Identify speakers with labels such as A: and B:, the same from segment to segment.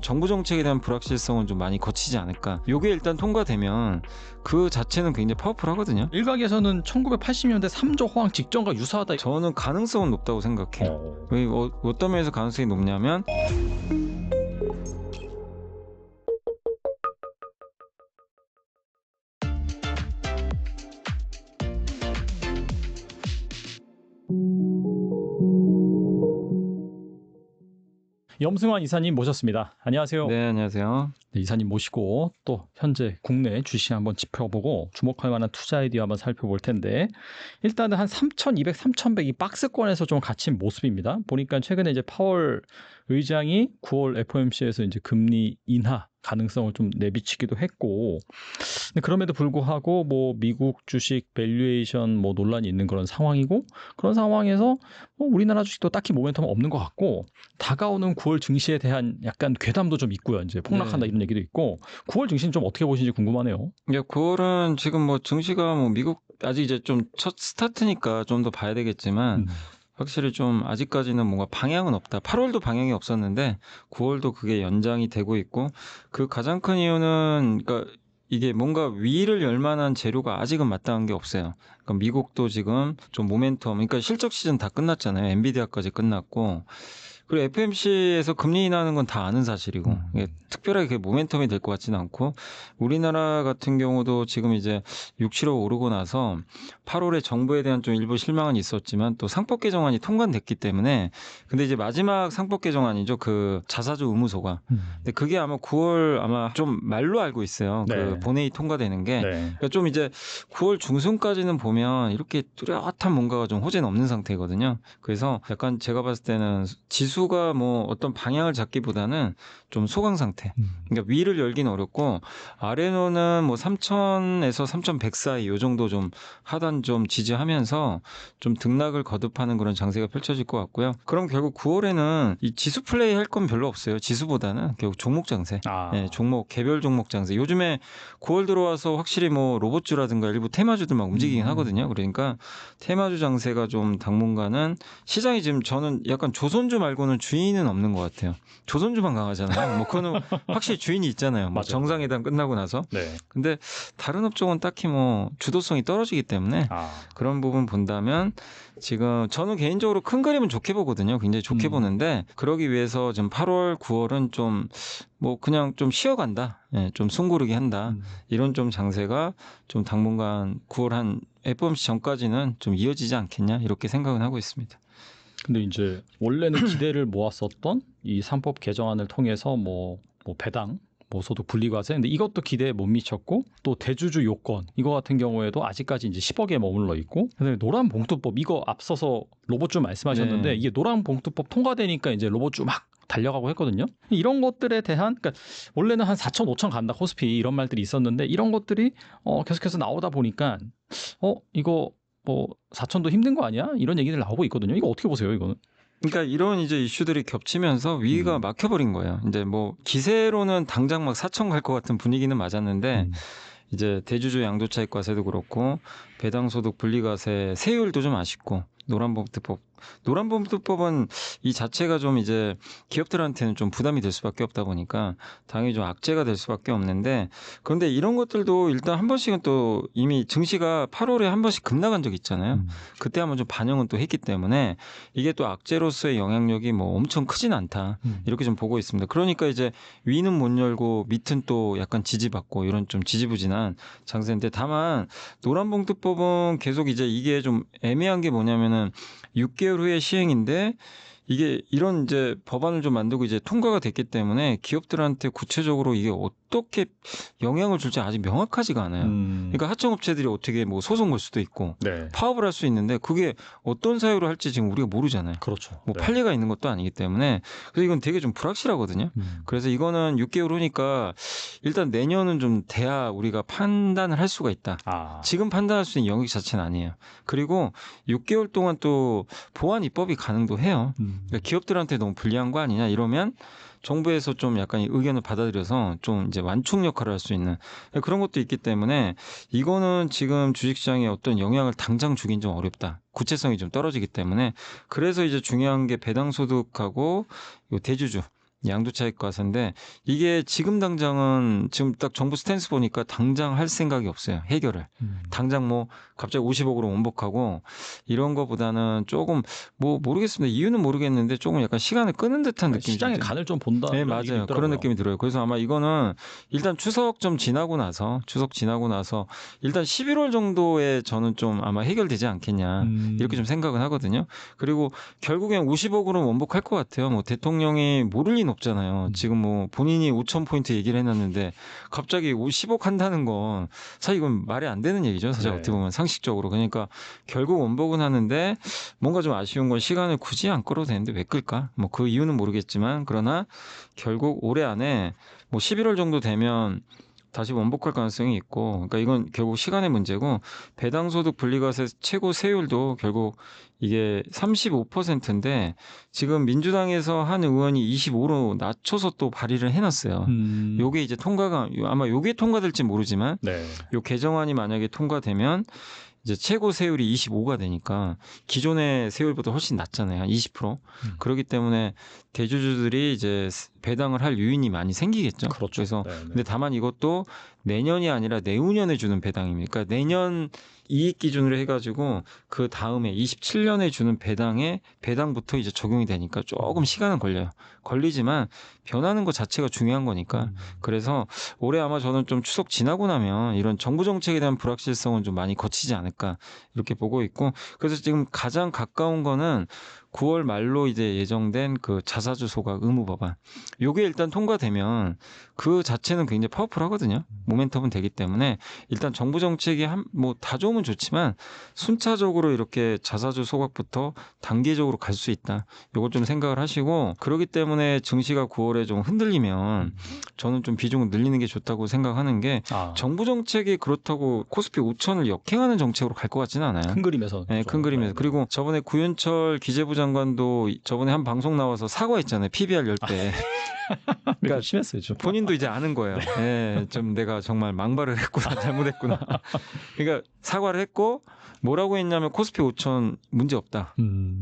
A: 정부 정책에 대한 불확실성은 좀 많이 거치지 않을까. 이게 일단 통과되면 그 자체는 굉장히 파워풀하거든요.
B: 일각에서는 1980년대 3조 호황 직전과 유사하다.
A: 저는 가능성은 높다고 생각해요. 왜 어떤 면에서 가능성이 높냐면
B: 염승환 이사님 모셨습니다. 안녕하세요.
A: 네, 안녕하세요.
B: 네, 이사님 모시고 또 현재 국내 주식 한번 짚어보고 주목할 만한 투자 아이디어 한번 살펴볼 텐데, 일단은 한 3,200, 3,100이 박스권에서 좀 갇힌 모습입니다. 보니까 최근에 이제 파월 의장이 9월 FOMC에서 이제 금리 인하 가능성을 좀 내비치기도 했고, 근데 그럼에도 불구하고 뭐 미국 주식 밸류에이션 뭐 논란이 있는 그런 상황이고, 그런 상황에서 뭐 우리나라 주식도 딱히 모멘텀은 없는 것 같고, 다가오는 9월 증시에 대한 약간 괴담도 좀 있고요. 이제 폭락한다 이런 얘기도 있고, 9월 증시는 좀 어떻게 보시는지 궁금하네요.
A: 예, 9월은 지금 뭐 증시가 뭐 미국 아직 이제 좀 첫 스타트니까 좀 더 봐야 되겠지만 확실히 좀 아직까지는 뭔가 방향은 없다. 8월도 방향이 없었는데 9월도 그게 연장이 되고 있고, 그 가장 큰 이유는 그러니까 이게 뭔가 위를 열 만한 재료가 아직은 마땅한 게 없어요. 그러니까 미국도 지금 좀 모멘텀, 그러니까 실적 시즌 다 끝났잖아요. 엔비디아까지 끝났고, 그리고 FMC에서 금리 인하하는 건 다 아는 사실이고, 이게 특별하게 그게 모멘텀이 될 것 같지는 않고, 우리나라 같은 경우도 지금 이제 6, 7월 오르고 나서 8월에 정부에 대한 좀 일부 실망은 있었지만 또 상법 개정안이 통과됐기 때문에, 근데 이제 마지막 상법 개정안이죠. 그 자사주 의무소가. 근데 그게 아마 9월 아마 좀 말로 알고 있어요.
B: 네.
A: 그 본회의 통과되는 게.
B: 네.
A: 그러니까 좀 이제 9월 중순까지는 보면 이렇게 뚜렷한 뭔가가 좀 호재는 없는 상태거든요. 그래서 약간 제가 봤을 때는 지수가 뭐 어떤 방향을 잡기보다는 좀 소강 상태. 그러니까 위를 열기는 어렵고, 아래로는 뭐 3,000에서 3,100 사이 요 정도 좀 하단 좀 지지하면서 좀 등락을 거듭하는 그런 장세가 펼쳐질 것 같고요. 그럼 결국 9월에는 이 지수 플레이 할 건 별로 없어요. 지수보다는 결국 종목 장세. 네, 종목, 개별 종목 장세. 요즘에 9월 들어와서 확실히 뭐 로봇주라든가 일부 테마주들 막 움직이긴 하거든요. 그러니까 테마주 장세가 좀 당분간은, 시장이 지금 저는 약간 조선주 말고는 주인은 없는 것 같아요. 조선주만 강하잖아요. 뭐 그거는 확실히 주인이 있잖아요. 뭐 정상회담 끝나고 나서.
B: 네.
A: 근데 다른 업종은 딱히 뭐 주도성이 떨어지기 때문에 그런 부분 본다면 지금 저는 개인적으로 큰 그림은 좋게 보거든요. 굉장히 좋게 보는데, 그러기 위해서 지금 8월, 9월은 좀 뭐 그냥 좀 쉬어간다. 예, 좀 숨고르기 한다. 이런 좀 장세가 좀 당분간 9월 한 FOMC 전까지는 좀 이어지지 않겠냐 이렇게 생각은 하고 있습니다.
B: 근데 이제 원래는 기대를 모았었던 이 3법 개정안을 통해서 뭐 배당, 뭐 소득 분리과세, 근데 이것도 기대에 못 미쳤고, 또 대주주 요건 이거 같은 경우에도 아직까지 이제 10억에 머물러 있고, 그다음에 노란봉투법 이거 앞서서 로봇주 말씀하셨는데, 이게 노란봉투법 통과되니까 이제 로봇주 막 달려가고 했거든요. 이런 것들에 대한, 그러니까 원래는 한 4천, 5천 간다 코스피 이런 말들이 있었는데, 이런 것들이 계속해서 나오다 보니까 이거 뭐 4천도 힘든 거 아니야? 이런 얘기들 나오고 있거든요. 이거 어떻게 보세요, 이거는?
A: 그러니까 이런 이제 이슈들이 겹치면서 위기가 막혀버린 거예요. 이제 뭐 기세로는 당장 막 4천 갈 것 같은 분위기는 맞았는데, 이제 대주주 양도차익과세도 그렇고 배당소득 분리과세 세율도 좀 아쉽고, 노란봉투법은 이 자체가 좀 이제 기업들한테는 좀 부담이 될 수밖에 없다 보니까 당연히 좀 악재가 될 수밖에 없는데, 그런데 이런 것들도 일단 한 번씩은 또 이미 증시가 8월에 한 번씩 급락한 적 있잖아요. 그때 한번 좀 반영은 또 했기 때문에 이게 또 악재로서의 영향력이 뭐 엄청 크진 않다 이렇게 좀 보고 있습니다. 그러니까 이제 위는 못 열고 밑은 또 약간 지지받고 이런 좀 지지부진한 장세인데, 다만 노란봉투법은 계속 이제 이게 좀 애매한 게 뭐냐면은 6개월 후에 시행인데, 이게 이런 이제 법안을 좀 만들고 이제 통과가 됐기 때문에 기업들한테 구체적으로 이게 어떻게 영향을 줄지 아직 명확하지가 않아요. 그러니까 하청업체들이 어떻게 뭐 소송 걸 수도 있고 파업을 할 수 있는데, 그게 어떤 사유로 할지 지금 우리가 모르잖아요.
B: 그렇죠.
A: 뭐 판례가 있는 것도 아니기 때문에. 그래서 이건 되게 좀 불확실하거든요. 그래서 이거는 6개월 후니까 일단 내년은 좀 돼야 우리가 판단을 할 수가 있다. 지금 판단할 수 있는 영역 자체는 아니에요. 그리고 6개월 동안 또 보완 입법이 가능도 해요. 그러니까 기업들한테 너무 불리한 거 아니냐 이러면 정부에서 좀 약간 의견을 받아들여서 좀 이제 완충 역할을 할 수 있는 그런 것도 있기 때문에, 이거는 지금 주식시장에 어떤 영향을 당장 주긴 좀 어렵다. 구체성이 좀 떨어지기 때문에. 그래서 이제 중요한 게 배당소득하고 요 대주주, 양도차익 과세인데 이게 지금 당장은 지금 딱 정부 스탠스 보니까 당장 할 생각이 없어요. 해결을. 당장 뭐 갑자기 50억으로 원복하고 이런 거보다는 조금 뭐 모르겠습니다. 이유는 모르겠는데 조금 약간 시간을 끄는 듯한 느낌이
B: 시장의
A: 좀
B: 간을 좀 본다.
A: 네,
B: 이런 얘기도
A: 맞아요.
B: 있더라고요.
A: 그런 느낌이 들어요. 그래서 아마 이거는 일단 추석 지나고 나서 일단 11월 정도에 저는 좀 아마 해결되지 않겠냐 이렇게 좀 생각은 하거든요. 그리고 결국엔 50억으로 원복할 것 같아요. 뭐 대통령이 모를 리는 없잖아요. 지금 뭐 본인이 5,000포인트 얘기를 해놨는데 갑자기 50억 한다는 건 사실 이건 말이 안 되는 얘기죠. 사실
B: 네.
A: 어떻게 보면 상식적으로. 그러니까 결국 원복은 하는데 뭔가 좀 아쉬운 건 시간을 굳이 안 끌어도 되는데 왜 끌까? 뭐 그 이유는 모르겠지만 그러나 결국 올해 안에 뭐 11월 정도 되면 다시 원복할 가능성이 있고, 그러니까 이건 결국 시간의 문제고, 배당소득 분리과세 최고 세율도 결국 이게 35%인데, 지금 민주당에서 한 의원이 25로 낮춰서 또 발의를 해놨어요. 요게 이제 아마 요게 통과될지 모르지만,
B: 네.
A: 요 개정안이 만약에 통과되면, 이제 최고 세율이 25가 되니까 기존의 세율보다 훨씬 낮잖아요. 20%. 그렇기 때문에 대주주들이 이제 배당을 할 유인이 많이 생기겠죠.
B: 그렇죠.
A: 그래서
B: 네네.
A: 근데 다만 이것도 내년이 아니라 내후년에 주는 배당입니다. 그러니까 내년 이익 기준으로 해가지고 그 다음에 27년에 주는 배당부터 이제 적용이 되니까 조금 시간은 걸려요. 걸리지만 변하는 것 자체가 중요한 거니까. 그래서 올해 아마 저는 좀 추석 지나고 나면 이런 정부 정책에 대한 불확실성은 좀 많이 거치지 않을까 이렇게 보고 있고, 그래서 지금 가장 가까운 거는 9월 말로 이제 예정된 그 자사주 소각 의무 법안. 요게 일단 통과되면 그 자체는 굉장히 파워풀하거든요. 모멘텀은 되기 때문에 일단 정부 정책이 뭐 다 좋으면 좋지만 순차적으로 이렇게 자사주 소각부터 단계적으로 갈 수 있다. 요걸 좀 생각을 하시고, 그렇기 때문에 증시가 9월에 좀 흔들리면 저는 좀 비중을 늘리는 게 좋다고 생각하는 게, 정부 정책이 그렇다고 코스피 5천을 역행하는 정책으로 갈 것 같지는 않아요.
B: 큰 그림에서.
A: 네, 큰 그림에서. 그리고 저번에 구윤철 기재부 장관도 저번에 한 방송 나와서 사과했잖아요. PBR 열 때.
B: 그러니까 심했어요, 좀.
A: 본인도 이제 아는 거예요. 네, 좀 내가 정말 망발을 했구나, 잘못했구나. 그러니까 사과를 했고 뭐라고 했냐면 코스피 5천 문제 없다.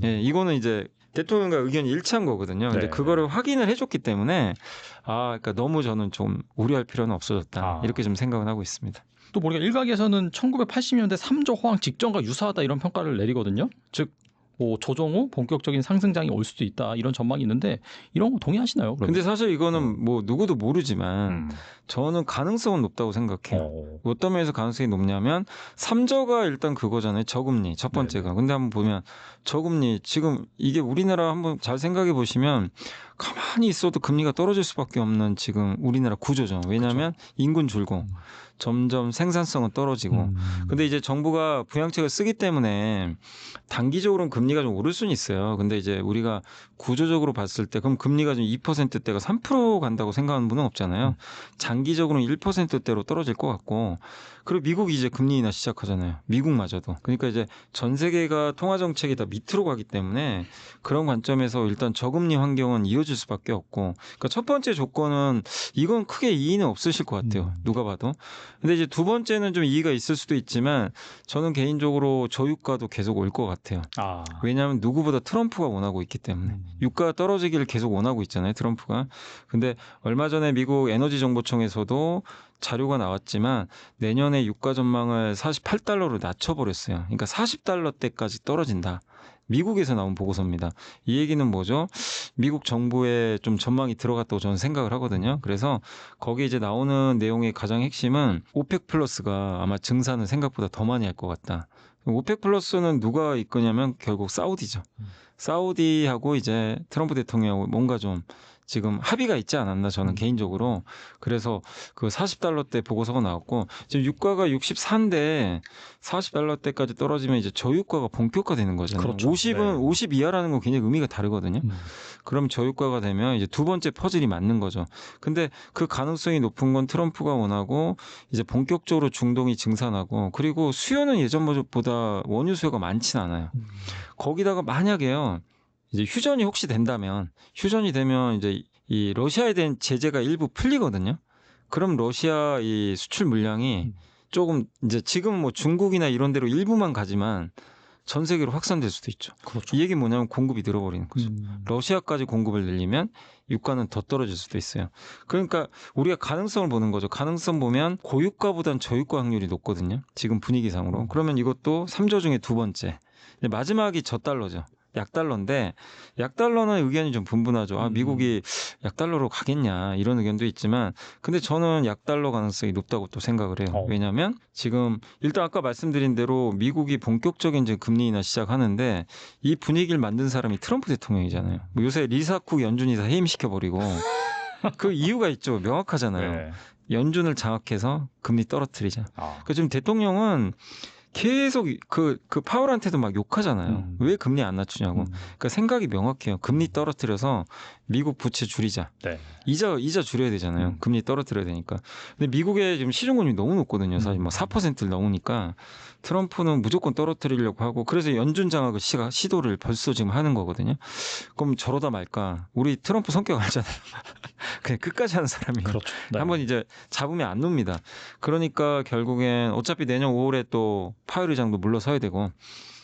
A: 예, 이거는 이제 대통령과 의견이 일치한 거거든요. 근데
B: 네.
A: 그거를 확인을 해줬기 때문에 그러니까 너무 저는 좀 우려할 필요는 없어졌다. 이렇게 좀 생각은 하고 있습니다.
B: 또 우리가 일각에서는 1980년대 3조 호황 직전과 유사하다 이런 평가를 내리거든요. 즉, 뭐 조정 후 본격적인 상승장이 올 수도 있다 이런 전망이 있는데 이런 거 동의하시나요? 그러면?
A: 근데 사실 이거는 뭐 누구도 모르지만 저는 가능성은 높다고 생각해요. 어떤 면에서 가능성이 높냐면 3조가 일단 그거잖아요. 저금리 첫 번째가. 근데 한번 보면 저금리 지금 이게 우리나라 한번 잘 생각해 보시면 가만히 있어도 금리가 떨어질 수밖에 없는 지금 우리나라 구조죠. 왜냐하면 인구는 줄고 점점 생산성은 떨어지고. 근데 이제 정부가 부양책을 쓰기 때문에 단기적으로는 금리가 좀 오를 수는 있어요. 근데 이제 우리가 구조적으로 봤을 때 그럼 금리가 좀 2%대가 3% 간다고 생각하는 분은 없잖아요. 장기적으로는 1%대로 떨어질 것 같고, 그리고 미국이 이제 금리 인하 시작하잖아요. 미국마저도. 그러니까 이제 전 세계가 통화 정책이 다 밑으로 가기 때문에 그런 관점에서 일단 저금리 환경은 이어질 수밖에 없고, 그러니까 첫 번째 조건은 이건 크게 이의는 없으실 것 같아요. 누가 봐도. 근데 이제 두 번째는 좀 이의가 있을 수도 있지만 저는 개인적으로 저유가도 계속 올 것 같아요. 왜냐하면 누구보다 트럼프가 원하고 있기 때문에. 유가가 떨어지기를 계속 원하고 있잖아요, 트럼프가. 근데 얼마 전에 미국 에너지정보청에서도 자료가 나왔지만 내년에 유가 전망을 48달러로 낮춰버렸어요. 그러니까 40달러대까지 떨어진다. 미국에서 나온 보고서입니다. 이 얘기는 뭐죠? 미국 정부에 좀 전망이 들어갔다고 저는 생각을 하거든요. 그래서 거기 이제 나오는 내용의 가장 핵심은 오펙 플러스가 아마 증산은 생각보다 더 많이 할 것 같다. 오펙 플러스는 누가 이끄냐면 결국 사우디죠. 사우디하고 이제 트럼프 대통령하고 뭔가 좀 지금 합의가 있지 않았나 저는 개인적으로. 그래서 그 40달러대 보고서가 나왔고 지금 유가가 64인데 40달러대까지 떨어지면 이제 저유가가 본격화되는 거잖아요.
B: 그렇죠.
A: 50 이하라는 건 굉장히 의미가 다르거든요. 그럼 저유가가 되면 이제 두 번째 퍼즐이 맞는 거죠. 근데 그 가능성이 높은 건 트럼프가 원하고 이제 본격적으로 중동이 증산하고, 그리고 수요는 예전보다 원유 수요가 많진 않아요. 거기다가 만약에요, 이제 휴전이 혹시 된다면, 휴전이 되면 이제 이 러시아에 대한 제재가 일부 풀리거든요. 그럼 러시아 이 수출 물량이 조금 이제 지금 뭐 중국이나 이런 데로 일부만 가지만 전 세계로 확산될 수도 있죠.
B: 그렇죠.
A: 이 얘기는 뭐냐면 공급이 늘어버리는 거죠. 러시아까지 공급을 늘리면 유가는 더 떨어질 수도 있어요. 그러니까 우리가 가능성을 보는 거죠. 가능성 보면 고유가보단 저유가 확률이 높거든요. 지금 분위기상으로. 그러면 이것도 3조 중에 두 번째. 마지막이 저달러죠. 약달러인데 약달러는 의견이 좀 분분하죠. 아, 미국이 약달러로 가겠냐 이런 의견도 있지만 근데 저는 약달러 가능성이 높다고 또 생각을 해요. 왜냐하면 지금 일단 아까 말씀드린 대로 미국이 본격적인 이제 금리 인하 시작하는데 이 분위기를 만든 사람이 트럼프 대통령이잖아요. 뭐 요새 리사쿡 연준이 다 해임시켜버리고 그 이유가 있죠. 명확하잖아요.
B: 네.
A: 연준을 장악해서 금리 떨어뜨리자. 그 지금 대통령은 계속 그 파월한테도 막 욕하잖아요. 왜 금리 안 낮추냐고. 그러니까 생각이 명확해요. 금리 떨어뜨려서 미국 부채 줄이자.
B: 네.
A: 이자 줄여야 되잖아요. 금리 떨어뜨려야 되니까. 근데 미국의 지금 시중금리 너무 높거든요. 사실 뭐 4%를 넘으니까 트럼프는 무조건 떨어뜨리려고 하고 그래서 연준 장악을 시도를 벌써 지금 하는 거거든요. 그럼 저러다 말까. 우리 트럼프 성격 알잖아요. 그냥 끝까지 하는 사람이에요.
B: 그렇죠. 네.
A: 한번 이제 잡으면 안 놉니다. 그러니까 결국엔 어차피 내년 5월에 또 파월 의장도 물러서야 되고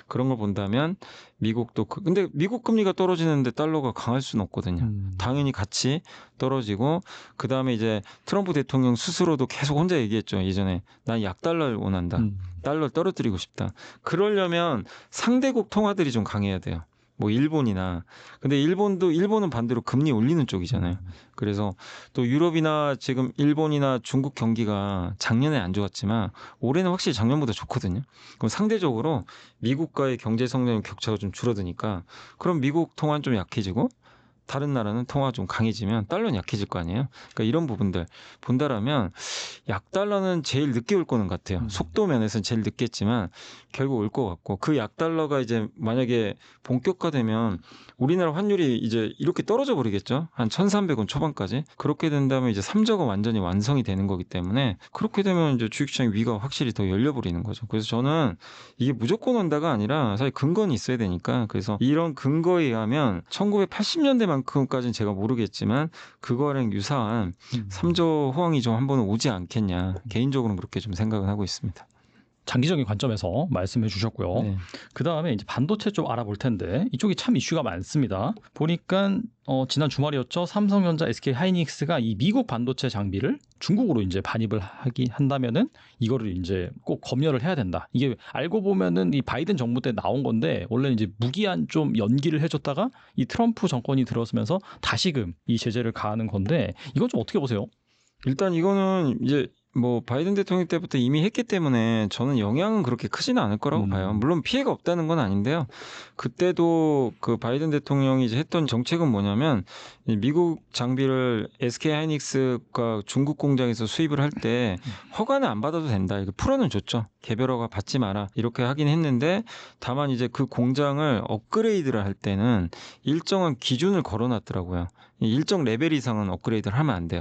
A: 그런 걸 본다면 미국도 근데 미국 금리가 떨어지는데 달러가 강할 수는 없거든요. 당연히 같이 떨어지고 그다음에 이제 트럼프 대통령 스스로도 계속 혼자 얘기했죠. 예전에 난 약달러를 원한다. 달러를 떨어뜨리고 싶다. 그러려면 상대국 통화들이 좀 강해야 돼요. 뭐 일본이나 근데 일본은 반대로 금리 올리는 쪽이잖아요. 그래서 또 유럽이나 지금 일본이나 중국 경기가 작년에 안 좋았지만 올해는 확실히 작년보다 좋거든요. 그럼 상대적으로 미국과의 경제 성장 격차가 좀 줄어드니까 그럼 미국 통화는 좀 약해지고 다른 나라는 통화가 좀 강해지면 달러는 약해질 거 아니에요. 그러니까 이런 부분들 본다라면 약달러는 제일 늦게 올 거는 같아요. 속도 면에서는 제일 늦겠지만 결국 올 것 같고 그 약달러가 이제 만약에 본격화되면 우리나라 환율이 이제 이렇게 떨어져 버리겠죠. 한 1,300원 초반까지. 그렇게 된다면 이제 3저가 완전히 완성이 되는 거기 때문에 그렇게 되면 이제 주식시장 위가 확실히 더 열려버리는 거죠. 그래서 저는 이게 무조건 온다가 아니라 사실 근거는 있어야 되니까 그래서 이런 근거에 의하면 1980년대만큼까지는 제가 모르겠지만 그거랑 유사한 3조 호황이 좀 한 번은 오지 않겠냐. 개인적으로는 그렇게 좀 생각을 하고 있습니다.
B: 장기적인 관점에서 말씀해 주셨고요.
A: 네.
B: 그다음에 이제 반도체 좀 알아볼 텐데 이쪽이 참 이슈가 많습니다. 보니까 지난 주말이었죠. 삼성전자, SK 하이닉스가 이 미국 반도체 장비를 중국으로 이제 반입을 한다면은 이거를 이제 꼭 검열을 해야 된다. 이게 알고 보면은 이 바이든 정부 때 나온 건데 원래는 이제 무기한 좀 연기를 해줬다가 이 트럼프 정권이 들어서면서 다시금 이 제재를 가하는 건데 이건 좀 어떻게 보세요?
A: 일단 이거는 이제 뭐 바이든 대통령 때부터 이미 했기 때문에 저는 영향은 그렇게 크지는 않을 거라고 봐요. 물론 피해가 없다는 건 아닌데요. 그때도 그 바이든 대통령이 이제 했던 정책은 뭐냐면 미국 장비를 SK 하이닉스가 중국 공장에서 수입을 할 때 허가는 안 받아도 된다. 이거 풀어는 줬죠. 개별 허가 받지 마라. 이렇게 하긴 했는데 다만 이제 그 공장을 업그레이드를 할 때는 일정한 기준을 걸어놨더라고요. 일정 레벨 이상은 업그레이드를 하면 안 돼요.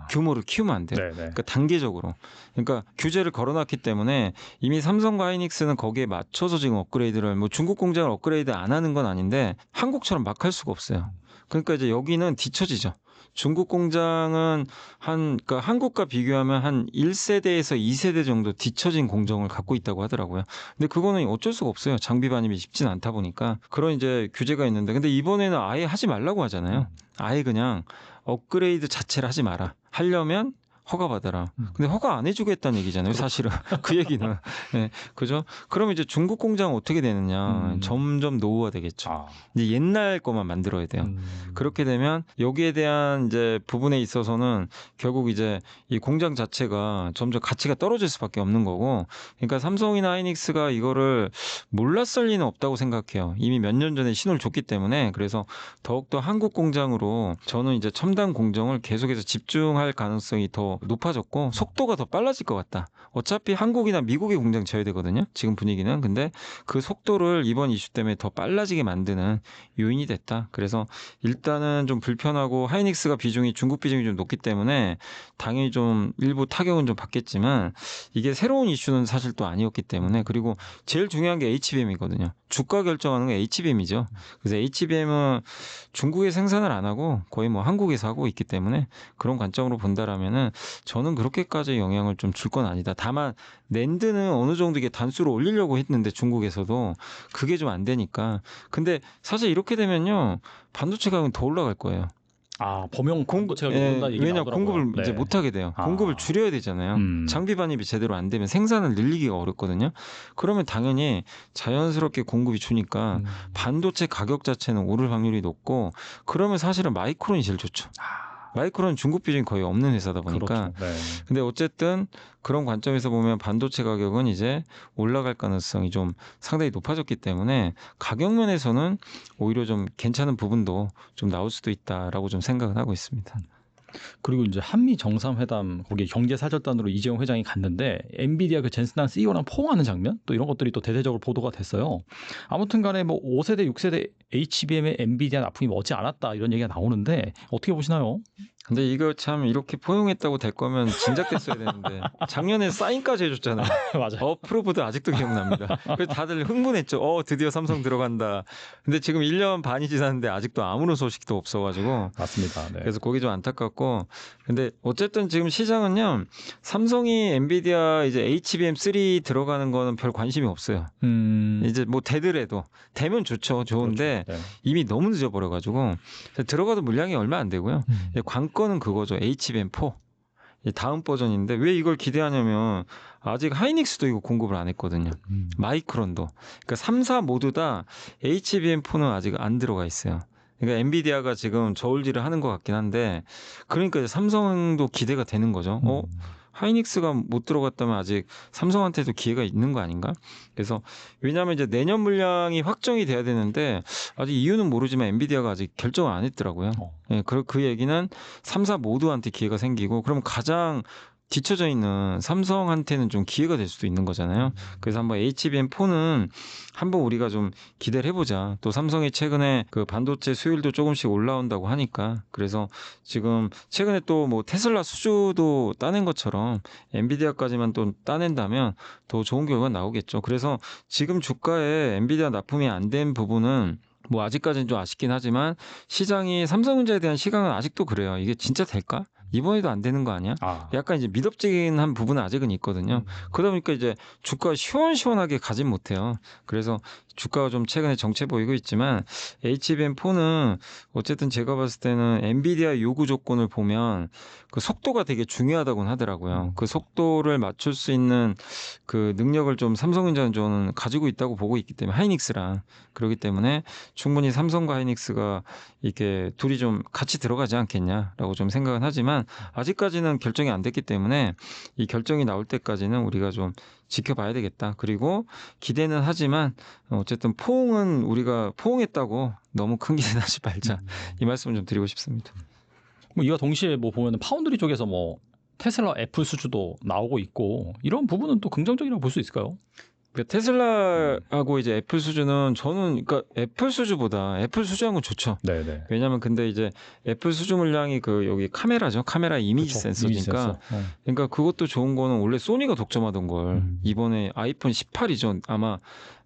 A: 규모를 키우면 안 돼요.
B: 네네.
A: 그러니까 단계적으로. 그러니까 규제를 걸어놨기 때문에 이미 삼성과 하이닉스는 거기에 맞춰서 지금 업그레이드를 뭐 중국 공장을 업그레이드 안 하는 건 아닌데 한국처럼 막 할 수가 없어요. 그러니까 이제 여기는 뒤처지죠. 중국 공장은 그러니까 한국과 비교하면 한 1세대에서 2세대 정도 뒤처진 공정을 갖고 있다고 하더라고요. 근데 그거는 어쩔 수가 없어요. 장비 반입이 쉽진 않다 보니까. 그런 이제 규제가 있는데 근데 이번에는 아예 하지 말라고 하잖아요. 아예 그냥 업그레이드 자체를 하지 마라. 하려면 허가 받아라. 근데 허가 안 해주겠다는 얘기잖아요. 사실은 그 얘기는. 네, 그죠? 그럼 이제 중국 공장 어떻게 되느냐? 점점 노후화 되겠죠. 이제 옛날 것만 만들어야 돼요. 그렇게 되면 여기에 대한 이제 부분에 있어서는 결국 이제 이 공장 자체가 점점 가치가 떨어질 수밖에 없는 거고. 그러니까 삼성이나 하이닉스가 이거를 몰랐을 리는 없다고 생각해요. 이미 몇 년 전에 신호를 줬기 때문에 그래서 더욱더 한국 공장으로 저는 이제 첨단 공정을 계속해서 집중할 가능성이 더 높아졌고 속도가 더 빨라질 것 같다. 어차피 한국이나 미국의 공장 지어야 되거든요. 지금 분위기는. 근데 그 속도를 이번 이슈 때문에 더 빨라지게 만드는 요인이 됐다. 그래서 일단은 좀 불편하고 하이닉스가 중국 비중이 좀 높기 때문에 당연히 좀 일부 타격은 좀 받겠지만 이게 새로운 이슈는 사실 또 아니었기 때문에 그리고 제일 중요한 게 HBM이거든요. 주가 결정하는 게 HBM이죠. 그래서 HBM은 중국에 생산을 안 하고 거의 뭐 한국에서 하고 있기 때문에 그런 관점으로 본다라면은 저는 그렇게까지 영향을 좀 줄 건 아니다. 다만 낸드는 어느 정도 이게 단수를 올리려고 했는데 중국에서도 그게 좀 안 되니까. 근데 사실 이렇게 되면요 반도체 가격은 더 올라갈 거예요.
B: 범용 반도체 가격이 오른다 얘기
A: 왜냐
B: 나오더라고요.
A: 공급을 이제
B: 네.
A: 못 하게 돼요. 공급을 줄여야 되잖아요. 장비 반입이 제대로 안 되면 생산을 늘리기가 어렵거든요. 그러면 당연히 자연스럽게 공급이 주니까 반도체 가격 자체는 오를 확률이 높고 그러면 사실은 마이크론이 제일 좋죠. 마이크론은 중국 비중이 거의 없는 회사다 보니까.
B: 그렇죠. 네.
A: 근데 어쨌든 그런 관점에서 보면 반도체 가격은 이제 올라갈 가능성이 좀 상당히 높아졌기 때문에 가격 면에서는 오히려 좀 괜찮은 부분도 좀 나올 수도 있다라고 좀 생각을 하고 있습니다.
B: 그리고 이제 한미 정상회담 거기 경제사절단으로 이재용 회장이 갔는데 엔비디아 그 젠슨 CEO랑 포옹하는 장면 또 이런 것들이 또 대대적으로 보도가 됐어요. 아무튼간에 뭐 5세대, 6세대 HBM의 엔비디아 납품이 머지 않았다 이런 얘기가 나오는데 어떻게 보시나요?
A: 근데 이거 참 이렇게 포용했다고 될 거면 진작 됐어야 되는데 작년에 사인까지 해줬잖아요.
B: 맞아요.
A: 프로브드 아직도 기억납니다. 그래서 다들 흥분했죠. 드디어 삼성 들어간다. 근데 지금 1년 반이 지났는데 아직도 아무런 소식도 없어가지고
B: 맞습니다. 네.
A: 그래서 거기 좀 안타깝고 근데 어쨌든 지금 시장은요 삼성이 엔비디아 이제 HBM3 들어가는 거는 별 관심이 없어요. 이제 뭐 되더라도 되면 좋죠. 좋은데
B: 그렇죠. 네.
A: 이미 너무 늦어버려가지고 들어가도 물량이 얼마 안 되고요. 관건은 그거죠. HBM4 다음 버전인데 왜 이걸 기대하냐면 아직 하이닉스도 이거 공급을 안 했거든요. 마이크론도. 그러니까 3, 4 모두 다 HBM4는 아직 안 들어가 있어요. 그러니까 엔비디아가 지금 저울질을 하는 것 같긴 한데 그러니까 이제 삼성도 기대가 되는 거죠. 하이닉스가 못 들어갔다면 아직 삼성한테도 기회가 있는 거 아닌가? 그래서 왜냐하면 이제 내년 물량이 확정이 돼야 되는데 아직 이유는 모르지만 엔비디아가 아직 결정을 안 했더라고요. 예, 그 얘기는 3, 4 모두한테 기회가 생기고 그럼 가장 뒤쳐져 있는 삼성한테는 좀 기회가 될 수도 있는 거잖아요. 그래서 한번 HBM4는 한번 우리가 좀 기대를 해보자. 또 삼성이 최근에 그 반도체 수율도 조금씩 올라온다고 하니까 그래서 지금 최근에 또 뭐 테슬라 수주도 따낸 것처럼 엔비디아까지만 또 따낸다면 더 좋은 결과가 나오겠죠. 그래서 지금 주가에 엔비디아 납품이 안 된 부분은 뭐 아직까지는 좀 아쉽긴 하지만 시장이 삼성전자에 대한 시각은 아직도 그래요. 이게 진짜 될까? 이번에도 안 되는 거 아니야? 약간 이제 미덥지근한 부분은 아직은 있거든요. 그러다 보니까 이제 주가 시원시원하게 가진 못해요. 그래서 주가가 좀 최근에 정체 보이고 있지만 HBM4는 어쨌든 제가 봤을 때는 엔비디아 요구 조건을 보면 그 속도가 되게 중요하다고는 하더라고요. 그 속도를 맞출 수 있는 그 능력을 좀 삼성전자는 저는 가지고 있다고 보고 있기 때문에 하이닉스랑 그렇기 때문에 충분히 삼성과 하이닉스가 이렇게 둘이 좀 같이 들어가지 않겠냐라고 좀 생각은 하지만 아직까지는 결정이 안 됐기 때문에 이 결정이 나올 때까지는 우리가 좀 지켜봐야 되겠다. 그리고 기대는 하지만 어쨌든 포옹은 우리가 포옹했다고 너무 큰 기대는 하지 말자. 이 말씀을 좀 드리고 싶습니다.
B: 뭐 이와 동시에 뭐 보면 파운드리 쪽에서 뭐 테슬라 애플 수주도 나오고 있고 이런 부분은 또 긍정적이라고 볼 수 있을까요?
A: 테슬라하고 이제 애플 수주는 저는 그러니까 애플 수주보다 애플 수주한 건 좋죠.
B: 네네.
A: 왜냐하면 근데 이제 애플 수주 물량이 그 여기 카메라죠. 카메라 이미지 센서니까. 그러니까 그것도 좋은 거는 원래 소니가 독점하던 걸 이번에 아이폰 18이죠. 아마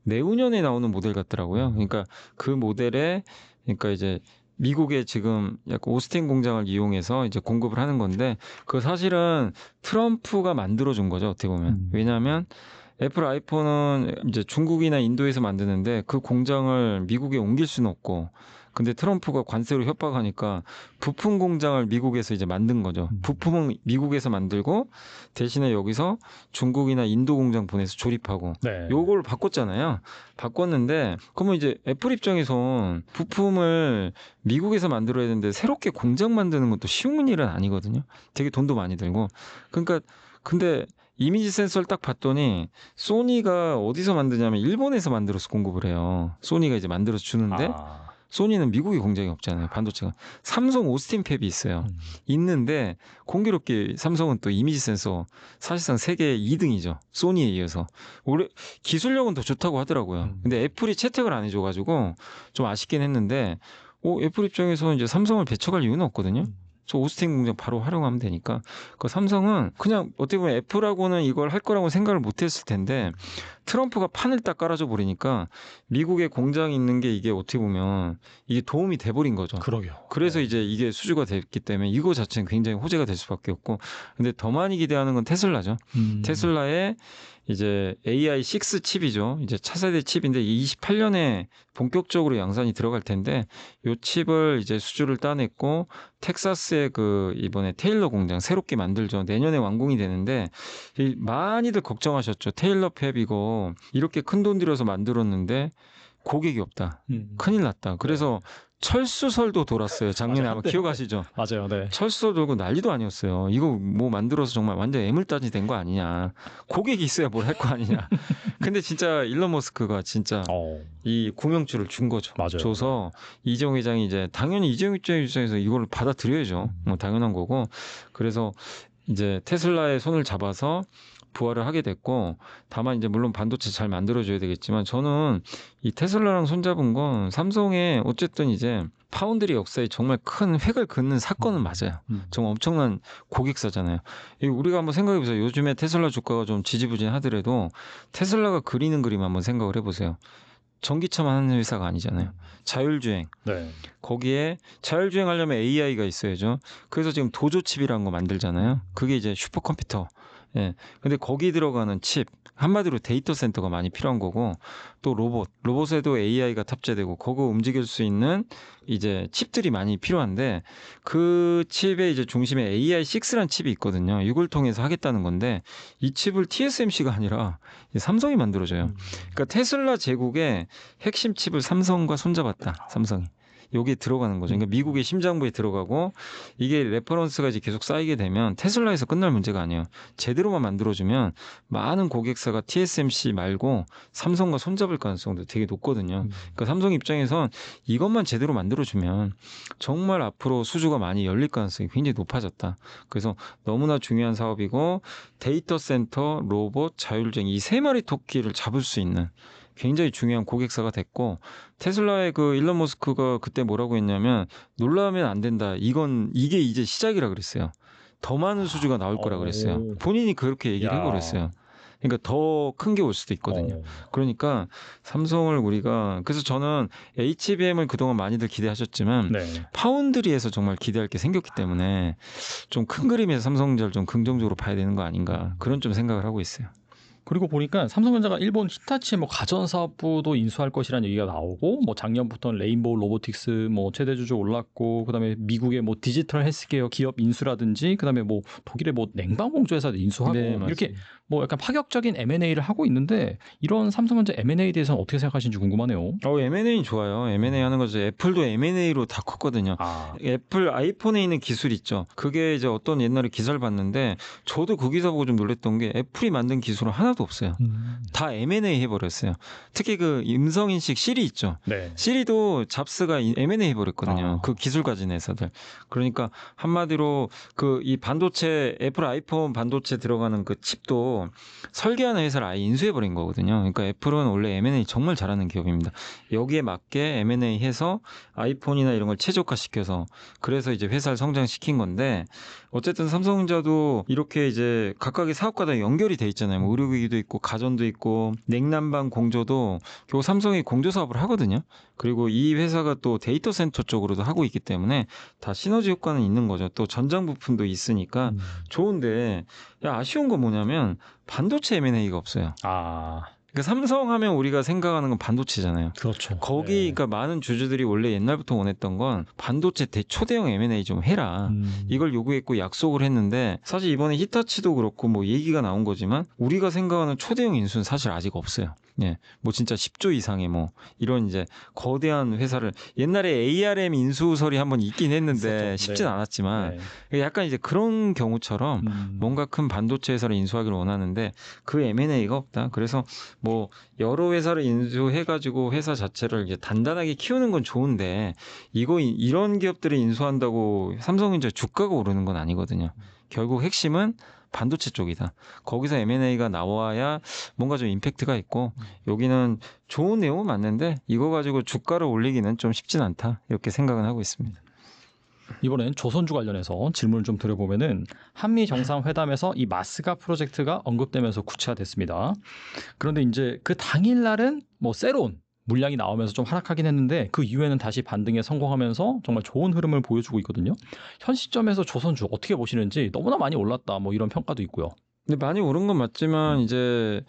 A: 내후년에 나오는 모델 같더라고요. 그러니까 그 모델에 그러니까 이제 미국의 지금 약간 오스틴 공장을 이용해서 이제 공급을 하는 건데 그 사실은 트럼프가 만들어준 거죠. 어떻게 보면. 왜냐하면 애플 아이폰은 이제 중국이나 인도에서 만드는데 그 공장을 미국에 옮길 수는 없고 근데 트럼프가 관세로 협박하니까 부품 공장을 미국에서 이제 만든 거죠. 부품은 미국에서 만들고 대신에 여기서 중국이나 인도 공장 보내서 조립하고 요걸 바꿨잖아요. 바꿨는데 그러면 이제 애플 입장에선 부품을 미국에서 만들어야 되는데 새롭게 공장 만드는 것도 쉬운 일은 아니거든요. 되게 돈도 많이 들고. 그러니까 근데 이미지 센서를 딱 봤더니 소니가 어디서 만드냐면 일본에서 만들어서 공급을 해요. 소니가 이제 만들어서 주는데 소니는 미국에 공장이 없잖아요. 반도체가. 삼성 오스틴 팹이 있어요. 있는데 공교롭게 삼성은 또 이미지 센서 사실상 세계 2등이죠. 소니에 이어서. 원래 기술력은 더 좋다고 하더라고요. 근데 애플이 채택을 안 해줘가지고 좀 아쉽긴 했는데 애플 입장에서는 이제 삼성을 배척할 이유는 없거든요. 저 오스틴 공장 바로 활용하면 되니까. 그 삼성은 그냥 어떻게 보면 애플하고는 이걸 할 거라고 생각을 못 했을 텐데 트럼프가 판을 딱 깔아줘 버리니까 미국에 공장이 있는 게 이게 어떻게 보면 이게 도움이 돼버린 거죠.
B: 그러게요.
A: 그래서
B: 네.
A: 이제 이게 수주가 됐기 때문에 이거 자체는 굉장히 호재가 될 수밖에 없고, 근데 더 많이 기대하는 건 테슬라죠. 테슬라의 이제 AI6 칩이죠. 이제 차세대 칩인데 28년에 본격적으로 양산이 들어갈 텐데 요 칩을 이제 수주를 따냈고 텍사스의 그 이번에 테일러 공장 새롭게 만들죠. 내년에 완공이 되는데 많이들 걱정하셨죠. 테일러 팹 이거 이렇게 큰 돈 들여서 만들었는데 고객이 없다. 큰일 났다. 그래서 철수설도 돌았어요. 작년에
B: 맞아요.
A: 아마 기억하시죠?
B: 맞아요. 네.
A: 철수설 돌고 난리도 아니었어요. 이거 뭐 만들어서 정말 완전 애물단지 된 거 아니냐. 고객이 있어야 뭘 할 거 아니냐. 근데 진짜 일론 머스크가 진짜 이 구명줄을 준 거죠.
B: 맞아요.
A: 줘서 이재용 회장이 이제 당연히 이재용 입장에서 이걸 받아들여야죠. 뭐 당연한 거고. 그래서 이제 테슬라의 손을 잡아서 부활을 하게 됐고, 다만 이제 물론 반도체 잘 만들어줘야 되겠지만 저는 이 테슬라랑 손잡은 건 삼성의 어쨌든 이제 파운드리 역사에 정말 큰 획을 긋는 사건은 맞아요. 정말 엄청난 고객사잖아요. 우리가 한번 생각해 보세요. 요즘에 테슬라 주가가 좀 지지부진하더라도 테슬라가 그리는 그림 한번 생각을 해보세요. 전기차만 하는 회사가 아니잖아요. 자율주행.
B: 네.
A: 거기에 자율주행 하려면 AI가 있어야죠. 그래서 지금 도조칩이라는 거 만들잖아요. 그게 이제 슈퍼컴퓨터. 예. 근데 거기 들어가는 칩, 한마디로 데이터 센터가 많이 필요한 거고, 또 로봇에도 AI가 탑재되고, 그거 움직일 수 있는 이제 칩들이 많이 필요한데, 그 칩의 이제 중심에 AI6라는 칩이 있거든요. 이걸 통해서 하겠다는 건데, 이 칩을 TSMC가 아니라 삼성이 만들어줘요. 그러니까 테슬라 제국의 핵심 칩을 삼성과 손잡았다. 삼성이. 여기에 들어가는 거죠. 그러니까 미국의 심장부에 들어가고, 이게 레퍼런스가 이제 계속 쌓이게 되면 테슬라에서 끝날 문제가 아니에요. 제대로만 만들어주면 많은 고객사가 TSMC 말고 삼성과 손잡을 가능성도 되게 높거든요. 그러니까 삼성 입장에선 이것만 제대로 만들어주면 정말 앞으로 수주가 많이 열릴 가능성이 굉장히 높아졌다. 그래서 너무나 중요한 사업이고, 데이터 센터, 로봇, 자율주행 이 세 마리 토끼를 잡을 수 있는 굉장히 중요한 고객사가 됐고, 테슬라의 그 일론 머스크가 그때 뭐라고 했냐면, 놀라면 안 된다. 이게 이제 시작이라 그랬어요. 더 많은 수주가 나올 거라 그랬어요. 본인이 그렇게 얘기를 해버렸어요. 그러니까 더 큰 게 올 수도 있거든요. 그러니까 삼성을 우리가, 그래서 저는 HBM을 그동안 많이들 기대하셨지만 파운드리에서 정말 기대할 게 생겼기 때문에 좀 큰 그림에서 삼성전자를 좀 긍정적으로 봐야 되는 거 아닌가, 그런 좀 생각을 하고 있어요.
B: 그리고 보니까 삼성전자가 일본 히타치 뭐 가전 사업부도 인수할 것이라는 얘기가 나오고, 뭐 작년부터는 레인보우 로보틱스 뭐 최대 주주 올랐고, 그다음에 미국의 뭐 디지털 헬스케어 기업 인수라든지, 그다음에 뭐 독일의 뭐 냉방공조 회사도 인수하고,
A: 네,
B: 이렇게 뭐 약간 파격적인 M&A를 하고 있는데, 이런 삼성전자 M&A에 대해서는 어떻게 생각하시는지 궁금하네요.
A: M&A 좋아요. M&A 하는 거죠. 애플도 M&A로 다 컸거든요. 애플 아이폰에 있는 기술 있죠. 그게 이제 어떤 옛날에 기사를 봤는데, 저도 그 기사 보고 좀 놀랐던 게, 애플이 만든 기술은 하나도 없어요. 다 M&A 해버렸어요. 특히 그 음성인식 시리 있죠. 시리도 잡스가 M&A 해버렸거든요. 그 기술 가진 회사들. 그러니까 한마디로 그 이 반도체, 애플 아이폰 반도체 들어가는 그 칩도 설계하는 회사를 아예 인수해버린 거거든요. 그러니까 애플은 원래 M&A 정말 잘하는 기업입니다. 여기에 맞게 M&A 해서 아이폰이나 이런 걸 최적화시켜서, 그래서 이제 회사를 성장시킨 건데, 어쨌든 삼성전자도 이렇게 이제 각각의 사업과 다 연결이 돼 있잖아요. 뭐 의료기기도 있고 가전도 있고 냉난방 공조도 결국 삼성이 공조 사업을 하거든요. 그리고 이 회사가 또 데이터 센터 쪽으로도 하고 있기 때문에 다 시너지 효과는 있는 거죠. 또 전장 부품도 있으니까 좋은데, 아쉬운 건 뭐냐면 반도체 M&A가 없어요. 그러니까 삼성 하면 우리가 생각하는 건 반도체잖아요.
B: 그렇죠.
A: 거기 그러니까 많은 주주들이 원래 옛날부터 원했던 건 반도체 초대형 M&A 좀 해라. 이걸 요구했고 약속을 했는데, 사실 이번에 히타치도 그렇고 뭐 얘기가 나온 거지만 우리가 생각하는 초대형 인수는 사실 아직 없어요. 예, 뭐 진짜 10조 이상의 뭐 이런 이제 거대한 회사를, 옛날에 ARM 인수설이 한번 있긴 했는데 쉽진 않았지만 약간 이제 그런 경우처럼 뭔가 큰 반도체 회사를 인수하기를 원하는데 그 M&A가 없다. 그래서 뭐 여러 회사를 인수해가지고 회사 자체를 이제 단단하게 키우는 건 좋은데, 이런 기업들을 인수한다고 삼성전자 주가가 오르는 건 아니거든요. 결국 핵심은 반도체 쪽이다. 거기서 M&A가 나와야 뭔가 좀 임팩트가 있고, 여기는 좋은 내용은 맞는데 이거 가지고 주가를 올리기는 좀 쉽진 않다, 이렇게 생각은 하고 있습니다.
B: 이번엔 조선주 관련해서 질문을 좀 드려보면은 한미 정상회담에서 이 마스가 프로젝트가 언급되면서 구체화됐습니다. 그런데 이제 그 당일날은 뭐 세론 물량이 나오면서 좀 하락하긴 했는데 그 이후에는 다시 반등에 성공하면서 정말 좋은 흐름을 보여주고 있거든요. 현 시점에서 조선주 어떻게 보시는지 너무나 많이 올랐다 뭐 이런 평가도 있고요.
A: 근데 많이 오른 건 맞지만 이제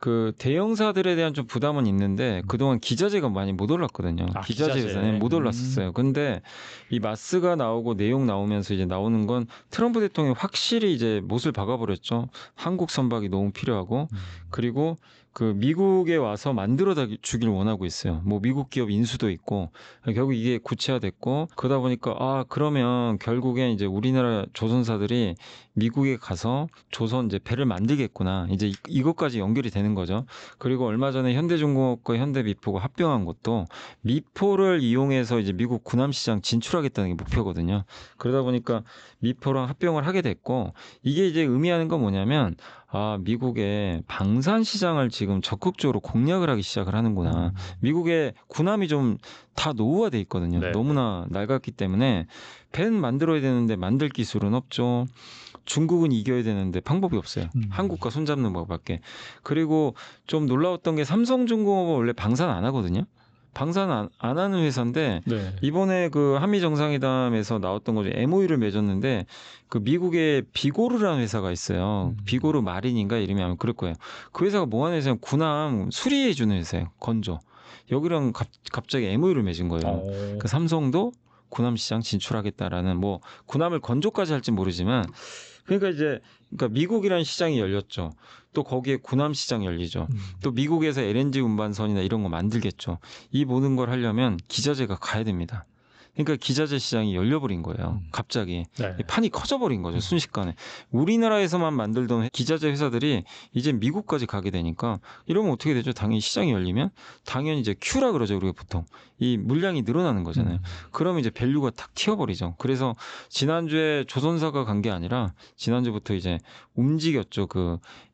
A: 그 대형사들에 대한 좀 부담은 있는데 그동안 기자재가 많이 못 올랐거든요.
B: 아,
A: 기자재
B: 기자재.
A: 회사는 못 올랐었어요. 근데 이 마스가 나오고 내용 나오면서 이제 나오는 건 트럼프 대통령이 확실히 이제 못을 박아버렸죠. 한국 선박이 너무 필요하고 그리고 그 미국에 와서 만들어 주길 원하고 있어요. 뭐 미국 기업 인수도 있고 결국 이게 구체화됐고 그러다 보니까 아 그러면 결국엔 이제 우리나라 조선사들이 미국에 가서 조선 이제 배를 만들겠구나. 이제 이것까지 연결이 되는 거죠. 그리고 얼마 전에 현대중공업과 현대미포가 합병한 것도 미포를 이용해서 이제 미국 군함 시장 진출하겠다는 게 목표거든요. 그러다 보니까 미포랑 합병을 하게 됐고 이게 이제 의미하는 건 뭐냐면 아, 미국의 방산 시장을 지금 적극적으로 공략을 하기 시작을 하는구나. 미국의 군함이 좀 다 노후화돼 있거든요.
B: 네.
A: 너무나 낡았기 때문에 배는 만들어야 되는데 만들 기술은 없죠. 중국은 이겨야 되는데 방법이 없어요. 한국과 손잡는 법밖에. 그리고 좀 놀라웠던 게 삼성중공업은 원래 방산 안 하거든요. 방산 안 하는 회사인데
B: 네.
A: 이번에 그 한미 정상회담에서 나왔던 거죠. MOU를 맺었는데 그 미국의 비고르라는 회사가 있어요. 비고르 마린인가 이름이 아마 그럴 거예요. 그 회사가 뭐 하는 회사는 군함 수리해 주는 회사예요. 건조. 여기랑 갑자기 MOU를 맺은 거예요. 그 삼성도 군함 시장 진출하겠다라는 뭐 군함을 건조까지 할지 모르지만 그러니까 이제 그러니까 미국이라는 시장이 열렸죠. 또 거기에 군함 시장이 열리죠. 또 미국에서 LNG 운반선이나 이런 거 만들겠죠. 이 모든 걸 하려면 기자재가 가야 됩니다. 그러니까 기자재 시장이 열려버린 거예요. 갑자기.
B: 네.
A: 판이 커져버린 거죠. 순식간에. 우리나라에서만 만들던 기자재 회사들이 이제 미국까지 가게 되니까 이러면 어떻게 되죠? 당연히 시장이 열리면 당연히 이제 큐라 그러죠. 우리가 보통. 이 물량이 늘어나는 거잖아요. 그러면 이제 밸류가 탁 튀어버리죠. 그래서 지난주에 조선사가 간 게 아니라 지난주부터 이제 움직였죠.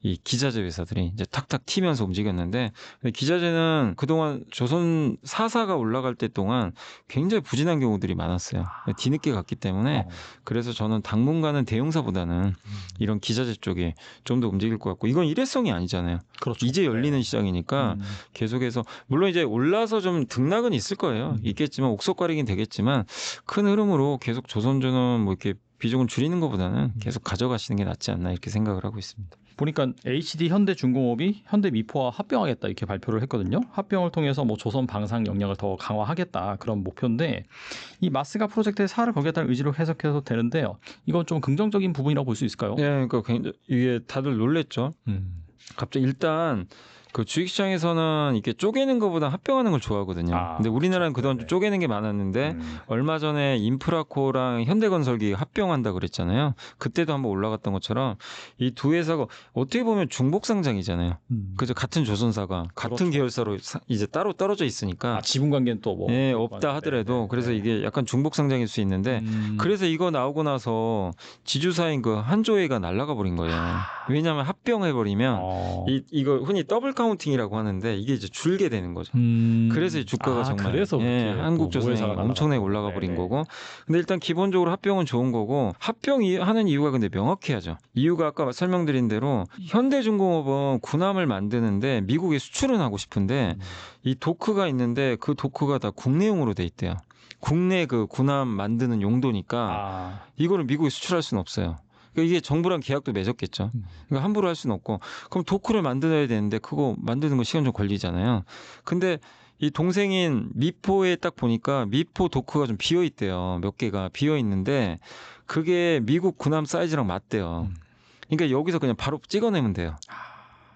A: 이 기자재 회사들이 이제 탁탁 튀면서 움직였는데 기자재는 그동안 조선 사사가 올라갈 때 동안 굉장히 부진한 경우들이 많았어요. 뒤늦게 갔기 때문에 그래서 저는 당분간은 대형사보다는 이런 기자재 쪽에 좀 더 움직일 것 같고 이건 일회성이 아니잖아요.
B: 그렇죠.
A: 이제 열리는 시장이니까 계속해서 물론 이제 올라서 좀 등락은 있을 거예요. 있겠지만 옥석가리긴 되겠지만 큰 흐름으로 계속 조선주는 뭐 이렇게 비중을 줄이는 것보다는 계속 가져가시는 게 낫지 않나 이렇게 생각을 하고 있습니다.
B: 보니까 HD 현대중공업이 현대미포와 합병하겠다 이렇게 발표를 했거든요. 합병을 통해서 뭐 조선 방산 역량을 더 강화하겠다 그런 목표인데 이 마스가 프로젝트에 살을 걸겠다는 의지로 해석해도 되는데요. 이건 좀 긍정적인 부분이라고 볼 수 있을까요?
A: 네, 그러니까 굉장히 이게 다들 놀랬죠. 갑자기 일단 그 주식시장에서는 이렇게 쪼개는 것보다 합병하는 걸 좋아하거든요. 근데 우리나라는 그동안 좀 쪼개는 게 많았는데 얼마 전에 인프라코랑 현대건설기 합병한다 그랬잖아요. 그때도 한번 올라갔던 것처럼 이 두 회사가 어떻게 보면 중복상장이잖아요. 그죠? 같은 조선사가 같은
B: 그렇죠.
A: 계열사로 이제 따로 떨어져 있으니까
B: 지분 관계는 또 뭐
A: 네, 없다 하더라도 그래서 이게 약간 중복상장일 수 있는데 그래서 이거 나오고 나서 지주사인 그 한조회가 날아가 버린 거예요. 왜냐하면 합병해버리면 이거 흔히 더블 카운팅이라고 하는데 이게 이제 줄게 되는 거죠. 그래서 이 주가가 정말
B: 그래서
A: 한국조선이 엄청나게 올라가 버린 거고. 근데 일단 기본적으로 합병은 좋은 거고 합병하는 이유가 근데 명확해야죠. 이유가 아까 설명드린 대로 현대중공업은 군함을 만드는데 미국에 수출은 하고 싶은데 이 도크가 있는데 그 도크가 다 국내용으로 돼 있대요. 국내 그 군함 만드는 용도니까 이거를 미국에 수출할 수는 없어요. 그러니까 이게 정부랑 계약도 맺었겠죠. 그러니까 함부로 할 수는 없고 그럼 도크를 만들어야 되는데 그거 만드는 거 시간 좀 걸리잖아요. 근데 이 동생인 미포에 딱 보니까 미포 도크가 좀 비어 있대요. 몇 개가 비어 있는데 그게 미국 군함 사이즈랑 맞대요. 그러니까 여기서 그냥 바로 찍어내면 돼요.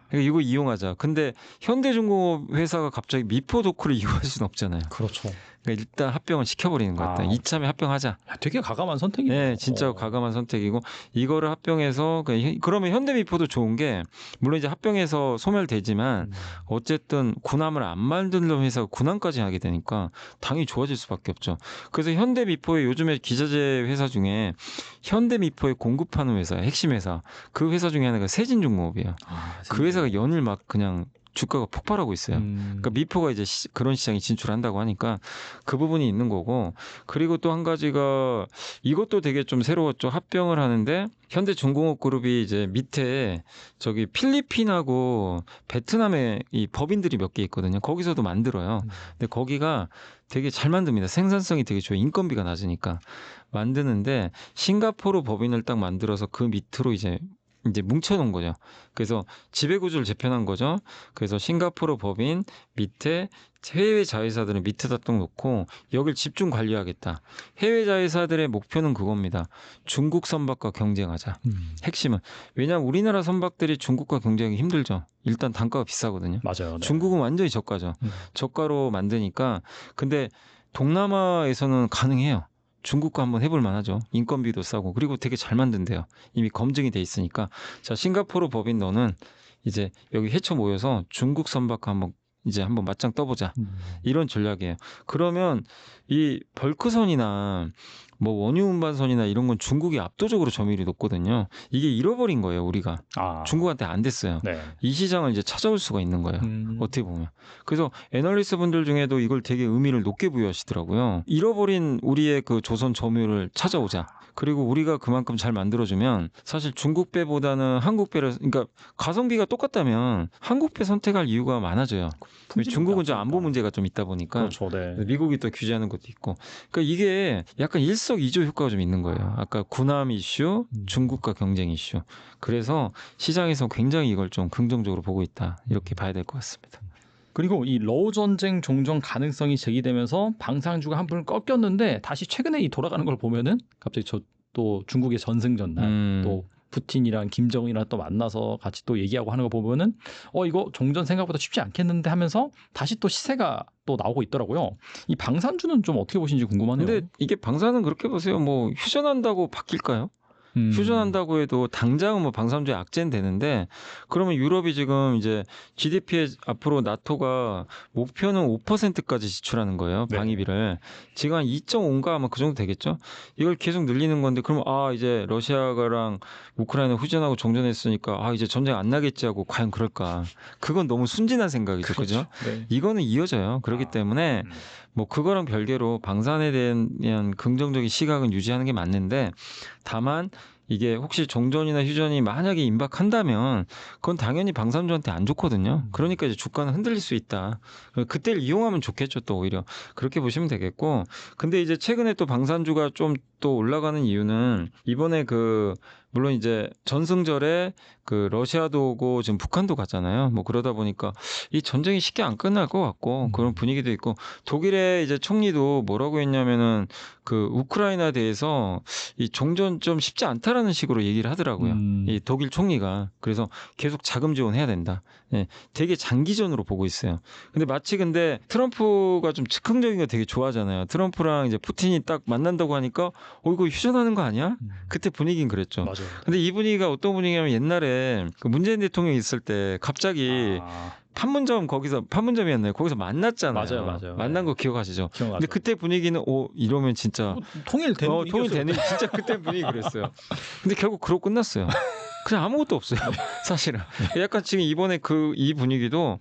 A: 그러니까 이거 이용하자. 근데 현대중공업 회사가 갑자기 미포 도크를 이용할 수는 없잖아요.
B: 그렇죠.
A: 그러니까 일단 합병을 시켜버리는 것 같다. 이참에 합병하자.
B: 되게 가감한 선택이네요.
A: 네, 진짜 가감한 선택이고 이거를 합병해서 그러면 현대미포도 좋은 게 물론 이제 합병해서 소멸되지만 어쨌든 군함을 안 만드는 회사가 군함까지 하게 되니까 당연히 좋아질 수밖에 없죠. 그래서 현대미포의 요즘에 기자재 회사 중에 현대미포에 공급하는 회사, 핵심 회사 그 회사 중에 하나가 세진중공업이에요. 그 회사가 연일 막 그냥 주가가 폭발하고 있어요. 그러니까 미포가 이제 그런 시장에 진출한다고 하니까 그 부분이 있는 거고, 그리고 또 한 가지가 이것도 되게 좀 새로웠죠. 합병을 하는데 현대중공업 그룹이 이제 밑에 저기 필리핀하고 베트남에 이 법인들이 몇 개 있거든요. 거기서도 만들어요. 근데 거기가 되게 잘 만듭니다. 생산성이 되게 좋아요. 인건비가 낮으니까 만드는데 싱가포르 법인을 딱 만들어서 그 밑으로 이제 뭉쳐놓은 거죠. 그래서 지배구조를 재편한 거죠. 그래서 싱가포르 법인 밑에 해외 자회사들은 밑에다 딱 놓고 여길 집중 관리하겠다. 해외 자회사들의 목표는 그겁니다. 중국 선박과 경쟁하자. 핵심은. 왜냐하면 우리나라 선박들이 중국과 경쟁하기 힘들죠. 일단 단가가 비싸거든요.
B: 맞아요. 네.
A: 중국은 완전히 저가죠. 저가로 만드니까. 근데 동남아에서는 가능해요. 중국과 한번 해볼 만하죠. 인건비도 싸고 그리고 되게 잘 만든대요. 이미 검증이 돼 있으니까. 자, 싱가포르 법인 너는 이제 여기 해쳐 모여서 중국 선박 한번 맞짱 떠보자. 이런 전략이에요. 그러면 이 벌크선이나 뭐 원유 운반선이나 이런 건 중국이 압도적으로 점유율이 높거든요. 이게 잃어버린 거예요, 우리가. 중국한테 안 됐어요.
B: 네.
A: 이 시장을 이제 찾아올 수가 있는 거예요. 어떻게 보면. 그래서 애널리스트 분들 중에도 이걸 되게 의미를 높게 부여하시더라고요. 잃어버린 우리의 그 조선 점유율을 찾아오자. 그리고 우리가 그만큼 잘 만들어주면 사실 중국 배보다는 한국 배를, 그러니까 가성비가 똑같다면 한국 배 선택할 이유가 많아져요. 중국은 좀 안보 문제가 좀 있다 보니까.
B: 그렇죠. 네.
A: 미국이 또 규제하는 것도 있고. 그러니까 이게 약간 일석이조 효과가 좀 있는 거예요. 아까 군함 이슈, 중국과 경쟁 이슈. 그래서 시장에서 굉장히 이걸 좀 긍정적으로 보고 있다. 이렇게 봐야 될 것 같습니다.
B: 그리고 이 러우 전쟁 종전 가능성이 제기되면서 방산주가 한 번 꺾였는데 다시 최근에 이 돌아가는 걸 보면은 갑자기 또 중국의 전승전날 또 푸틴이랑 김정은이랑 또 만나서 같이 또 얘기하고 하는 거 보면은 이거 종전 생각보다 쉽지 않겠는데 하면서 다시 또 시세가 또 나오고 있더라고요. 이 방산주는 좀 어떻게 보시는지 궁금하네요.
A: 근데 이게 방산은 그렇게 보세요. 뭐 휴전한다고 바뀔까요? 휴전한다고 해도 당장은 뭐 방산주의 악재는 되는데, 그러면 유럽이 지금 이제 GDP에 앞으로 나토가 목표는 5%까지 지출하는 거예요.
B: 네.
A: 방위비를. 지금 한 2.5인가 아마 그 정도 되겠죠. 이걸 계속 늘리는 건데, 그러면 이제 러시아랑 우크라이나 휴전하고 종전했으니까 이제 전쟁 안 나겠지 하고 과연 그럴까? 그건 너무 순진한 생각이죠. 그죠?
B: 네.
A: 이거는 이어져요. 그렇기 때문에 뭐 그거랑 별개로 방산에 대한 긍정적인 시각은 유지하는 게 맞는데, 다만 이게 혹시 종전이나 휴전이 만약에 임박한다면 그건 당연히 방산주한테 안 좋거든요. 그러니까 이제 주가는 흔들릴 수 있다. 그때를 이용하면 좋겠죠. 또 오히려 그렇게 보시면 되겠고. 근데 이제 최근에 또 방산주가 좀 또 올라가는 이유는 이번에 물론 이제 전승절에 러시아도 오고 지금 북한도 갔잖아요. 뭐 그러다 보니까 이 전쟁이 쉽게 안 끝날 것 같고 그런 분위기도 있고, 독일의 이제 총리도 뭐라고 했냐면은 우크라이나에 대해서 이 종전 좀 쉽지 않다라는 식으로 얘기를 하더라고요. 이 독일 총리가. 그래서 계속 자금 지원해야 된다. 예, 되게 장기전으로 보고 있어요. 근데 트럼프가 좀 즉흥적인 거 되게 좋아하잖아요. 트럼프랑 이제 푸틴이 딱 만난다고 하니까 이거 휴전하는 거 아니야? 그때 분위기는 그랬죠.
B: 맞아요.
A: 근데 이 분위기가 어떤 분위기냐면 옛날에 문재인 대통령이 있을 때 갑자기 판문점이었나요? 거기서 만났잖아요.
B: 맞아요.
A: 만난 거 기억하시죠? 근데 그때 분위기는 이러면 진짜
B: 통일되는
A: 진짜 그때 분위기 그랬어요. 근데 결국 그러고 끝났어요. 그냥 아무것도 없어요. 사실은. 약간 지금 이번에 이 분위기도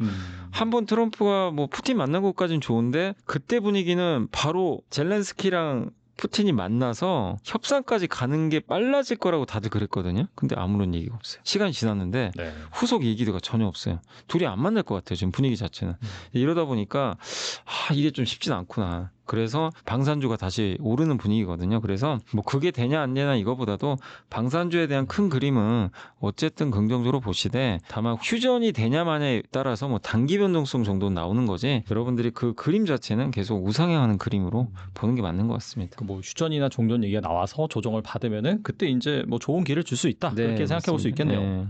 A: 한번 트럼프가 뭐 푸틴 만난 것까지는 좋은데, 그때 분위기는 바로 젤렌스키랑 푸틴이 만나서 협상까지 가는 게 빨라질 거라고 다들 그랬거든요. 근데 아무런 얘기가 없어요. 시간이 지났는데 후속 얘기가 전혀 없어요. 둘이 안 만날 것 같아요. 지금 분위기 자체는. 이러다 보니까 이게 좀 쉽진 않구나. 그래서 방산주가 다시 오르는 분위기거든요. 그래서 뭐 그게 되냐 안 되냐 이거보다도 방산주에 대한 큰 그림은 어쨌든 긍정적으로 보시되, 다만 휴전이 되냐 마냐에 따라서 뭐 단기 변동성 정도는 나오는 거지, 여러분들이 그 그림 자체는 계속 우상향하는 그림으로 보는 게 맞는 것 같습니다.
B: 뭐 휴전이나 종전 얘기가 나와서 조정을 받으면은 그때 이제 뭐 좋은 기회를 줄 수 있다. 그렇게 생각해 볼 수 있겠네요.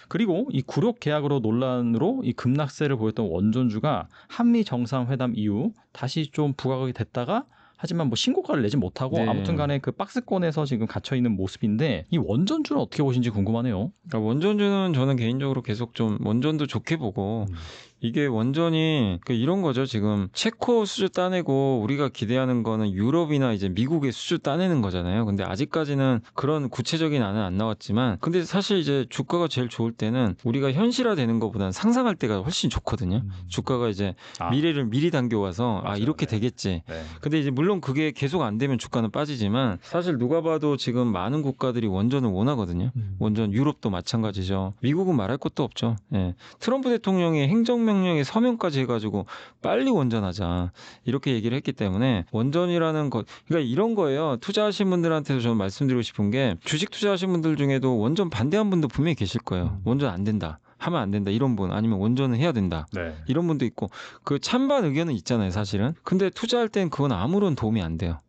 B: 그리고 이 굴욕 계약으로 논란으로 이 급락세를 보였던 원전주가 한미 정상회담 이후 다시 좀 부각이 됐다가, 하지만 뭐 신고가를 내지 못하고 아무튼간에 그 박스권에서 지금 갇혀 있는 모습인데, 이 원전주는 어떻게 보시는지 궁금하네요.
A: 그러니까 원전주는 저는 개인적으로 계속 좀 원전도 좋게 보고, 이게 원전이 이런 거죠. 지금 체코 수주 따내고 우리가 기대하는 거는 유럽이나 이제 미국의 수주 따내는 거잖아요. 근데 아직까지는 그런 구체적인 안은 안 나왔지만, 근데 사실 이제 주가가 제일 좋을 때는 우리가 현실화되는 것보다는 상상할 때가 훨씬 좋거든요. 주가가 이제 미래를 미리 당겨와서
B: 맞아요.
A: 이렇게
B: 네.
A: 되겠지.
B: 네.
A: 근데 이제 물론 그게 계속 안 되면 주가는 빠지지만, 사실 누가 봐도 지금 많은 국가들이 원전을 원하거든요. 원전 유럽도 마찬가지죠. 미국은 말할 것도 없죠. 예. 트럼프 대통령이 행정명령에 서명까지 해가지고 빨리 원전하자 이렇게 얘기를 했기 때문에 원전이라는 것, 그러니까 이런 거예요. 투자하신 분들한테도 저는 말씀드리고 싶은 게, 주식 투자하신 분들 중에도 원전 반대한 분도 분명히 계실 거예요. 원전 안 된다, 하면 안 된다 이런 분, 아니면 원전은 해야 된다
B: 네.
A: 이런 분도 있고, 그 찬반 의견은 있잖아요 사실은. 근데 투자할 땐 그건 아무런 도움이 안 돼요.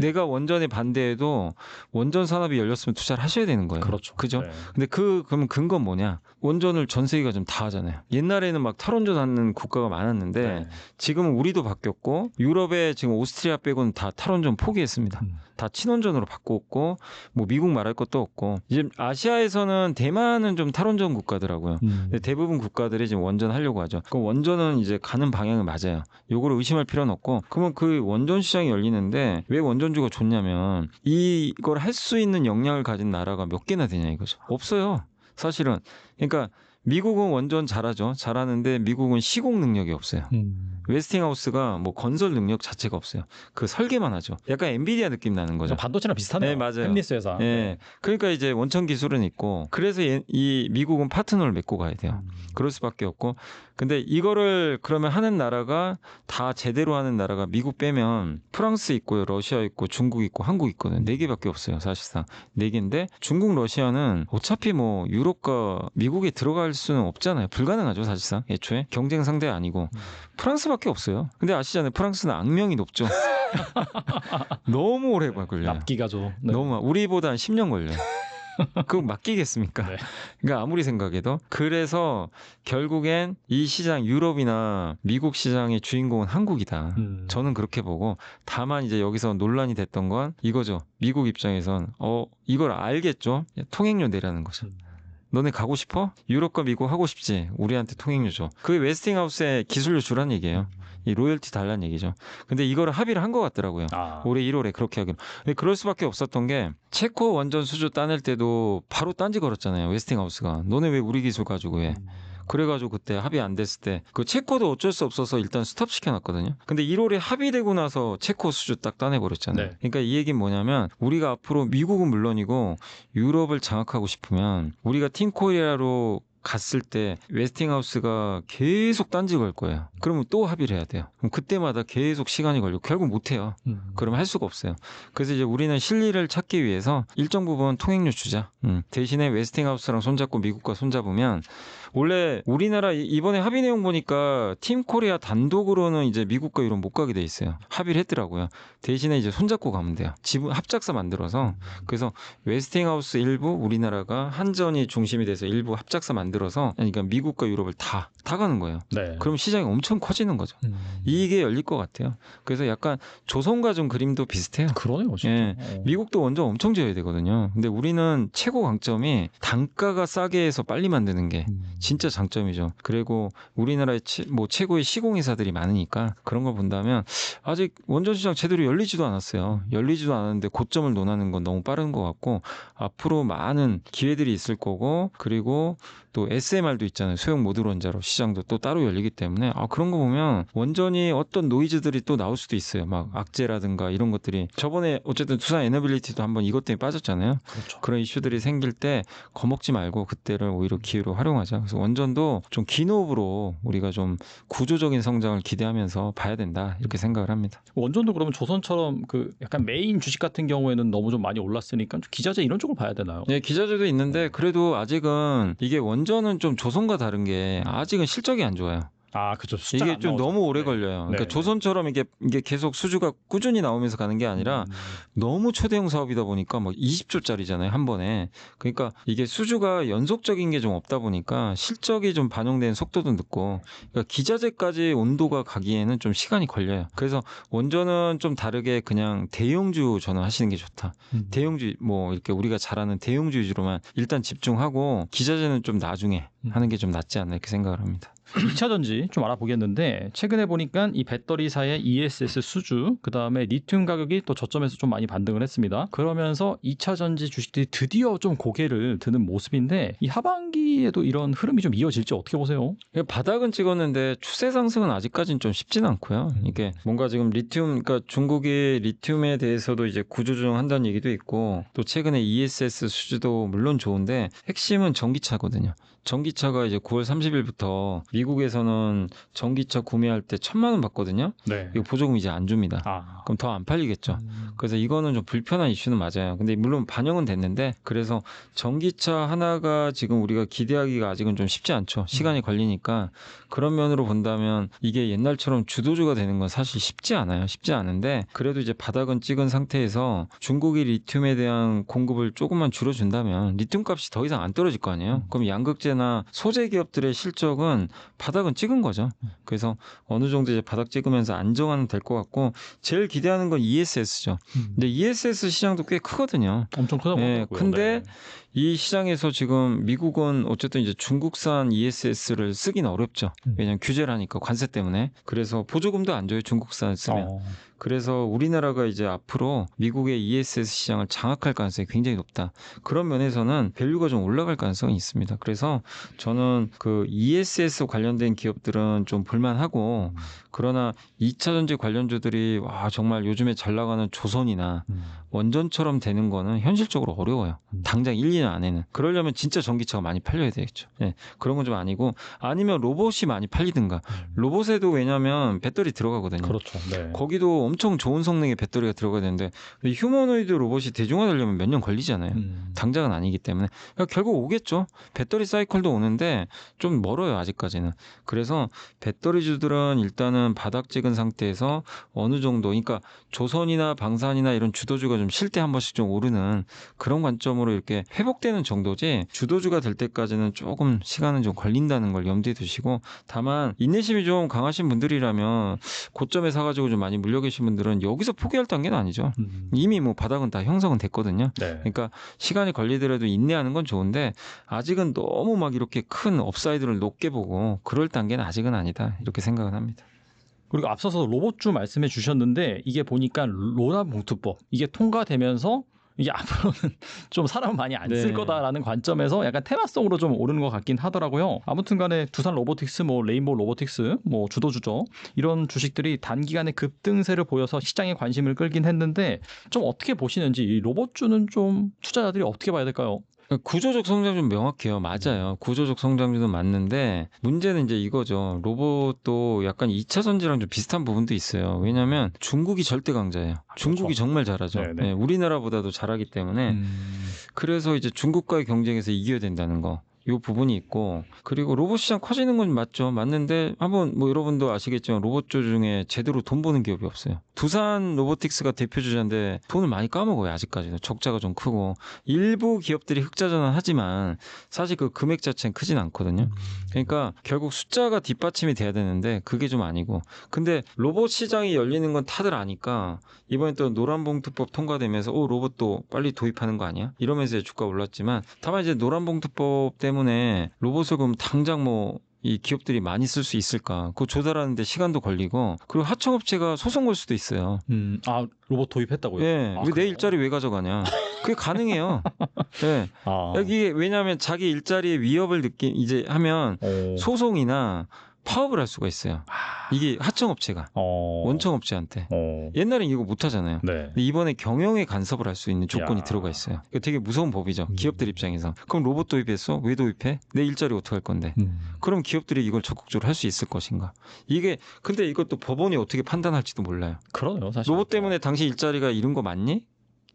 A: 내가 원전에 반대해도 원전 산업이 열렸으면 투자를 하셔야 되는 거예요.
B: 그렇죠.
A: 그죠?
B: 네.
A: 근데 그러면 근거는 뭐냐? 원전을 전 세계가 좀 다 하잖아요. 옛날에는 막 탈원전 하는 국가가 많았는데
B: 네.
A: 지금은 우리도 바뀌었고, 유럽에 지금 오스트리아 빼고는 다 탈원전 포기했습니다. 다 친원전으로 바꿨고, 뭐 미국 말할 것도 없고, 이제 아시아에서는 대만은 좀 탈원전 국가더라고요. 근데 대부분 국가들이 지금 원전 하려고 하죠. 그 원전은 이제 가는 방향은 맞아요. 요거를 의심할 필요는 없고, 그러면 그 원전 시장이 열리는데 왜 원전주가 좋냐면, 이걸 할 수 있는 역량을 가진 나라가 몇 개나 되냐 이거죠. 없어요 사실은. 그러니까 미국은 원전 잘하죠. 잘하는데 미국은 시공 능력이 없어요. 웨스팅하우스가 뭐 건설 능력 자체가 없어요. 그 설계만 하죠. 약간 엔비디아 느낌 나는 거죠.
B: 반도체랑 비슷하네요.
A: 네, 맞아요.
B: 햄리스 회사.
A: 예. 그러니까 이제 원천 기술은 있고, 그래서 이 미국은 파트너를 맺고 가야 돼요. 그럴 수밖에 없고. 근데 이거를 그러면 하는 나라가, 다 제대로 하는 나라가 미국 빼면 프랑스 있고요, 러시아 있고, 중국 있고, 한국 있거든요. 4개밖에 없어요 사실상. 4개인데 중국, 러시아는 어차피 뭐 유럽과 미국에 들어갈 수는 없잖아요. 불가능하죠 사실상. 애초에 경쟁 상대 아니고. 프랑스밖에 없어요. 근데 아시잖아요, 프랑스는 악명이 높죠. 너무 오래 걸려요.
B: 납기가 좀. 네.
A: 너무, 우리보다 한 10년 걸려요. 그거 맡기겠습니까?
B: 네.
A: 그러니까 아무리 생각해도. 그래서 결국엔 이 시장, 유럽이나 미국 시장의 주인공은 한국이다. 저는 그렇게 보고, 다만 이제 여기서 논란이 됐던 건 이거죠. 미국 입장에선 이걸 알겠죠. 통행료 내라는 거죠. 너네 가고 싶어? 유럽과 미국 하고 싶지? 우리한테 통행료 줘. 그게 웨스팅하우스에 기술료 주란 얘기예요. 이 로열티 달란 얘기죠. 근데 이거를 합의를 한 것 같더라고요. 올해 1월에 그렇게 하기로. 근데 그럴 수밖에 없었던 게, 체코 원전 수주 따낼 때도 바로 딴지 걸었잖아요. 웨스팅하우스가. 너네 왜 우리 기술 가지고 해? 그래가지고 그때 합의 안 됐을 때 그 체코도 어쩔 수 없어서 일단 스톱 시켜놨거든요. 근데 1월에 합의되고 나서 체코 수주 딱 따내버렸잖아요.
B: 네.
A: 그러니까 이 얘기는 뭐냐면, 우리가 앞으로 미국은 물론이고 유럽을 장악하고 싶으면 우리가 팀 코리아로 갔을 때 웨스팅하우스가 계속 딴지 걸 거예요. 그러면 또 합의를 해야 돼요. 그럼 그때마다 계속 시간이 걸리고 결국 못 해요. 그러면 할 수가 없어요. 그래서 이제 우리는 실리를 찾기 위해서 일정 부분 통행료 주자. 대신에 웨스팅하우스랑 손잡고 미국과 손잡으면, 원래 우리나라 이번에 합의 내용 보니까 팀 코리아 단독으로는 이제 미국과 유럽 못 가게 돼 있어요. 합의를 했더라고요. 대신에 이제 손잡고 가면 돼요. 지분 합작사 만들어서. 그래서 웨스팅하우스 일부, 우리나라가 한전이 중심이 돼서 일부 합작사 만들어서, 그러니까 미국과 유럽을 다 가는 거예요.
B: 네.
A: 그럼 시장이 엄청 커지는 거죠. 이게 열릴 것 같아요. 그래서 약간 조선과 좀 그림도 비슷해요.
B: 그러네요, 진짜.
A: 예. 미국도 원전 엄청 지어야 되거든요. 근데 우리는 최고 강점이 단가가 싸게 해서 빨리 만드는 게 진짜 장점이죠. 그리고 우리나라에 최고의 시공회사들이 많으니까, 그런 걸 본다면 아직 원전 시장 제대로 열리지도 않았어요. 열리지도 않았는데 고점을 논하는 건 너무 빠른 것 같고, 앞으로 많은 기회들이 있을 거고, 그리고 또 SMR도 있잖아요. 소형 모듈 원자로 시장도 또 따로 열리기 때문에, 그런 거 보면 원전이 어떤 노이즈들이 또 나올 수도 있어요. 막 악재라든가 이런 것들이. 저번에 어쨌든 투산 에너빌리티도 한번 이것 때문에 빠졌잖아요.
B: 그렇죠.
A: 그런 이슈들이 생길 때 겁먹지 말고 그때를 오히려 기회로 활용하자. 그래서 원전도 좀 긴 호흡으로 우리가 좀 구조적인 성장을 기대하면서 봐야 된다, 이렇게 생각을 합니다.
B: 원전도 그러면 조선처럼 그 약간 메인 주식 같은 경우에는 너무 좀 많이 올랐으니까 좀 기자재 이런 쪽을 봐야 되나요?
A: 네, 기자재도 있는데 그래도 아직은 이게 원전은 좀 조선과 다른 게 아직은 실적이 안 좋아요.
B: 그죠.
A: 이게 좀 너무 오래 걸려요. 그러니까 조선처럼 이게 계속 수주가 꾸준히 나오면서 가는 게 아니라 너무 초대형 사업이다 보니까 막 20조짜리잖아요, 한 번에. 그러니까 이게 수주가 연속적인 게 좀 없다 보니까 실적이 좀 반영되는 속도도 늦고, 그러니까 기자재까지 온도가 가기에는 좀 시간이 걸려요. 그래서 원전은 좀 다르게 그냥 대형주 저는 하시는 게 좋다. 대형주, 뭐 이렇게 우리가 잘 아는 대형주 위주로만 일단 집중하고, 기자재는 좀 나중에 하는 게 좀 낫지 않나 이렇게 생각을 합니다.
B: 2차 전지 좀 알아보겠는데 최근에 보니까 이 배터리사의 ESS 수주 그다음에 리튬 가격이 또 저점에서 좀 많이 반등을 했습니다. 그러면서 2차 전지 주식들이 드디어 좀 고개를 드는 모습인데 이 하반기에도 이런 흐름이 좀 이어질지 어떻게 보세요?
A: 바닥은 찍었는데 추세 상승은 아직까지는 좀 쉽지는 않고요. 이게 뭔가 지금 리튬, 그러니까 중국이 리튬에 대해서도 이제 구조조정한다는 얘기도 있고 또 최근에 ESS 수주도 물론 좋은데 핵심은 전기차거든요. 전기차가 이제 9월 30일부터 미국에서는 전기차 구매할 때 1,000만 원 받거든요.
B: 네.
A: 이거 보조금 이제 안 줍니다. 그럼 더 안 팔리겠죠. 그래서 이거는 좀 불편한 이슈는 맞아요. 근데 물론 반영은 됐는데 그래서 전기차 하나가 지금 우리가 기대하기가 아직은 좀 쉽지 않죠. 시간이 걸리니까 그런 면으로 본다면 이게 옛날처럼 주도주가 되는 건 사실 쉽지 않아요. 쉽지 않은데 그래도 이제 바닥은 찍은 상태에서 중국이 리튬에 대한 공급을 조금만 줄여준다면 리튬 값이 더 이상 안 떨어질 거 아니에요. 그럼 양극재나 소재 기업들의 실적은 바닥은 찍은 거죠. 그래서 어느 정도 이제 바닥 찍으면서 안정화는 될 것 같고 제일 기대하는 건 ESS죠. 근데 ESS 시장도 꽤 크거든요.
B: 엄청 크다고
A: 예,
B: 하더라고요.
A: 근데
B: 네.
A: 이 시장에서 지금 미국은 어쨌든 이제 중국산 ESS를 쓰긴 어렵죠. 왜냐하면 규제를 하니까 관세 때문에. 그래서 보조금도 안 줘요. 중국산 쓰면. 그래서 우리나라가 이제 앞으로 미국의 ESS 시장을 장악할 가능성이 굉장히 높다. 그런 면에서는 밸류가 좀 올라갈 가능성이 있습니다. 그래서 저는 그 ESS 관련된 기업들은 좀 볼만하고 그러나 2차 전지 관련주들이 와 정말 요즘에 잘 나가는 조선이나 원전처럼 되는 거는 현실적으로 어려워요. 당장 1, 2년 안에는. 그러려면 진짜 전기차가 많이 팔려야 되겠죠. 예, 그런 건 좀 아니고 아니면 로봇이 많이 팔리든가. 로봇에도 왜냐하면 배터리 들어가거든요.
B: 그렇죠. 네.
A: 거기도 엄청 좋은 성능의 배터리가 들어가야 되는데 휴머노이드 로봇이 대중화되려면 몇 년 걸리잖아요. 당장은 아니기 때문에 그러니까 결국 오겠죠. 배터리 사이클도 오는데 좀 멀어요. 아직까지는. 그래서 배터리주들은 일단은 바닥 찍은 상태에서 어느 정도 그러니까 조선이나 방산이나 이런 주도주가 좀 쉴 때 한 번씩 좀 오르는 그런 관점으로 이렇게 회복되는 정도지 주도주가 될 때까지는 조금 시간은 좀 걸린다는 걸 염두에 두시고 다만 인내심이 좀 강하신 분들이라면 고점에 사가지고 좀 많이 물려 계신 분들은 여기서 포기할 단계는 아니죠. 이미 뭐 바닥은 다 형성은 됐거든요.
B: 네.
A: 그러니까 시간이 걸리더라도 인내하는 건 좋은데 아직은 너무 막 이렇게 큰 업사이드를 높게 보고 그럴 단계는 아직은 아니다 이렇게 생각을 합니다.
B: 그리고 앞서서 로봇주 말씀해 주셨는데 이게 보니까 로나 봉투법 이게 통과되면서 이게 앞으로는 좀 사람 많이 안 쓸
A: 네.
B: 거다라는 관점에서 약간 테마성으로 좀 오르는 것 같긴 하더라고요. 아무튼간에 두산 로보틱스, 뭐 레인보우 로보틱스, 뭐 주도주죠. 이런 주식들이 단기간에 급등세를 보여서 시장에 관심을 끌긴 했는데 좀 어떻게 보시는지 이 로봇주는 좀 투자자들이 어떻게 봐야 될까요?
A: 구조적 성장 좀 명확해요. 맞아요. 구조적 성장률도 맞는데 문제는 이제 이거죠. 로봇도 약간 2차 전지랑 좀 비슷한 부분도 있어요. 왜냐하면 중국이 절대 강자예요. 중국이
B: 그렇죠.
A: 정말 잘하죠.
B: 네네.
A: 네, 우리나라보다도 잘하기 때문에 그래서 이제 중국과의 경쟁에서 이겨야 된다는 거. 이 부분이 있고 그리고 로봇 시장 커지는 건 맞죠. 맞는데 한번 뭐 여러분도 아시겠지만 로봇주 중에 제대로 돈 버는 기업이 없어요. 두산 로보틱스가 대표 주자인데 돈을 많이 까먹어요. 아직까지도 적자가 좀 크고 일부 기업들이 흑자 전환하지만 사실 그 금액 자체는 크진 않거든요. 그러니까 결국 숫자가 뒷받침이 돼야 되는데 그게 좀 아니고 근데 로봇 시장이 열리는 건 다들 아니까 이번에 또 노란봉투법 통과되면서 로봇도 빨리 도입하는 거 아니야? 이러면서 주가 올랐지만 다만 이제 노란봉투법 때문에 로봇을 그럼 당장 뭐 이 기업들이 많이 쓸 수 있을까? 그거 조달하는데 시간도 걸리고 그리고 하청업체가 소송 걸 수도 있어요.
B: 아 로봇 도입했다고요?
A: 예,
B: 아,
A: 왜 내
B: 그래요?
A: 일자리 왜 가져가냐? 그게 가능해요. 예,
B: 아,
A: 이게 왜냐하면 자기 일자리에 위협을 이제 하면 소송이나 파업을 할 수가 있어요. 이게 하청업체가 원청업체한테. 옛날엔 이거 못 하잖아요.
B: 네.
A: 근데 이번에 경영에 간섭을 할 수 있는 조건이
B: 야.
A: 들어가 있어요. 이거 되게 무서운 법이죠. 기업들 입장에서. 그럼 로봇 도입했어? 왜 도입해? 내 일자리 어떻게 할 건데? 그럼 기업들이 이걸 적극적으로 할 수 있을 것인가? 이게 근데 이것도 법원이 어떻게 판단할지도 몰라요.
B: 그러네요, 사실.
A: 로봇 때문에 당신 일자리가 잃은 거 맞니?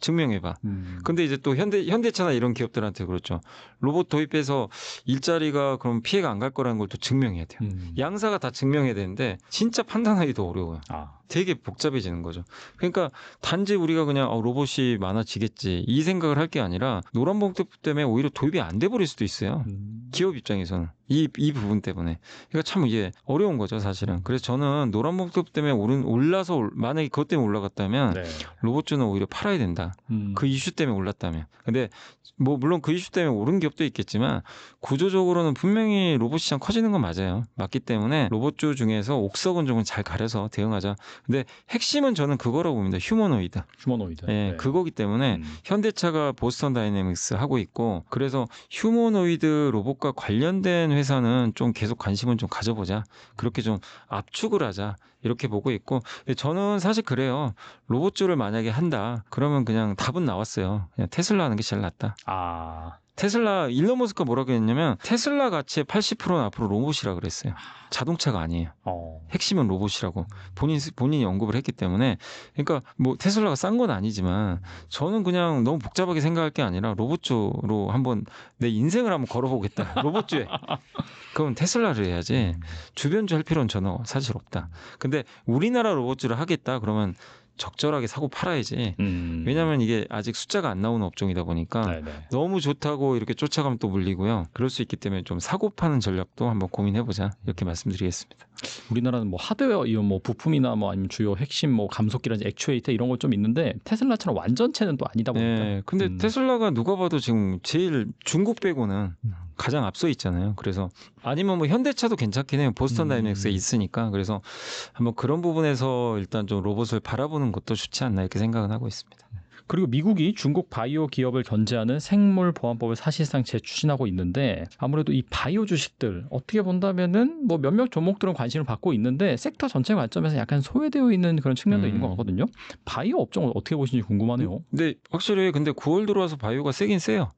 A: 증명해봐. 근데 이제 또 현대차나 이런 기업들한테 그렇죠. 로봇 도입해서 일자리가 그럼 피해가 안 갈 거라는 걸 또 증명해야 돼요. 양사가 다 증명해야 되는데 진짜 판단하기도 어려워요. 되게 복잡해지는 거죠. 그러니까 단지 우리가 그냥 로봇이 많아지겠지 이 생각을 할 게 아니라 노란봉투 때문에 오히려 도입이 안 돼 버릴 수도 있어요. 기업 입장에서는. 이 부분 때문에. 그러니까 참 이게 어려운 거죠, 사실은. 그래서 저는 노란 목표 때문에 만약에 그것 때문에 올라갔다면
B: 네.
A: 로봇주는 오히려 팔아야 된다. 그 이슈 때문에 올랐다면. 근데 뭐 물론 그 이슈 때문에 오른 기업도 있겠지만 구조적으로는 분명히 로봇 시장 커지는 건 맞아요. 맞기 때문에 로봇주 중에서 옥석은 좀 잘 가려서 대응하자. 근데 핵심은 저는 그거라고 봅니다. 휴머노이드.
B: 휴머노이드.
A: 예,
B: 네.
A: 그거기 때문에 현대차가 보스턴 다이내믹스 하고 있고 그래서 휴머노이드 로봇과 관련된 회사는 좀 계속 관심은 좀 가져보자. 그렇게 좀 압축을 하자. 이렇게 보고 있고 근데 저는 사실 그래요. 로봇주를 만약에 한다. 그러면 그냥 답은 나왔어요. 그냥 테슬라 하는 게 제일 낫다.
B: 아,
A: 테슬라 일론 머스크가 뭐라고 했냐면 테슬라 가치의 80%는 앞으로 로봇이라 그랬어요. 자동차가 아니에요. 핵심은 로봇이라고 본인이 언급을 했기 때문에 그러니까 뭐 테슬라가 싼 건 아니지만 저는 그냥 너무 복잡하게 생각할 게 아니라 로봇주로 한번 내 인생을 한번 걸어보겠다. 로봇주에. 그럼 테슬라를 해야지 주변주 할 필요는 저는 사실 없다. 근데 우리나라 로봇주를 하겠다 그러면 적절하게 사고 팔아야지. 왜냐하면 이게 아직 숫자가 안 나오는 업종이다 보니까
B: 네네.
A: 너무 좋다고 이렇게 쫓아가면 또 물리고요. 그럴 수 있기 때문에 좀 사고 파는 전략도 한번 고민해보자 이렇게 말씀드리겠습니다.
B: 우리나라는 뭐 하드웨어 이런 뭐 부품이나 뭐 아니면 주요 핵심 뭐 감속기라든지 액추에이터 이런 거 좀 있는데 테슬라처럼 완전체는 또 아니다 보니까.
A: 네, 근데 테슬라가 누가 봐도 지금 제일 중국 빼고는 가장 앞서 있잖아요. 그래서 아니면 뭐 현대차도 괜찮긴 해요. 보스턴 다이내믹스에 있으니까. 그래서 한번 그런 부분에서 일단 좀 로봇을 바라보는 것도 좋지 않나 이렇게 생각은 하고 있습니다.
B: 그리고 미국이 중국 바이오 기업을 견제하는 생물 보안법을 사실상 재추진하고 있는데 아무래도 이 바이오 주식들 어떻게 본다면은 뭐 몇몇 종목들은 관심을 받고 있는데 sek터 전체 관점에서 약간 소외되어 있는 그런 측면도 있는 것 같거든요. 바이오 업종을 어떻게 보시는지 궁금하네요.
A: 근데 확실히 근데 9월 들어와서 바이오가 세긴 세요.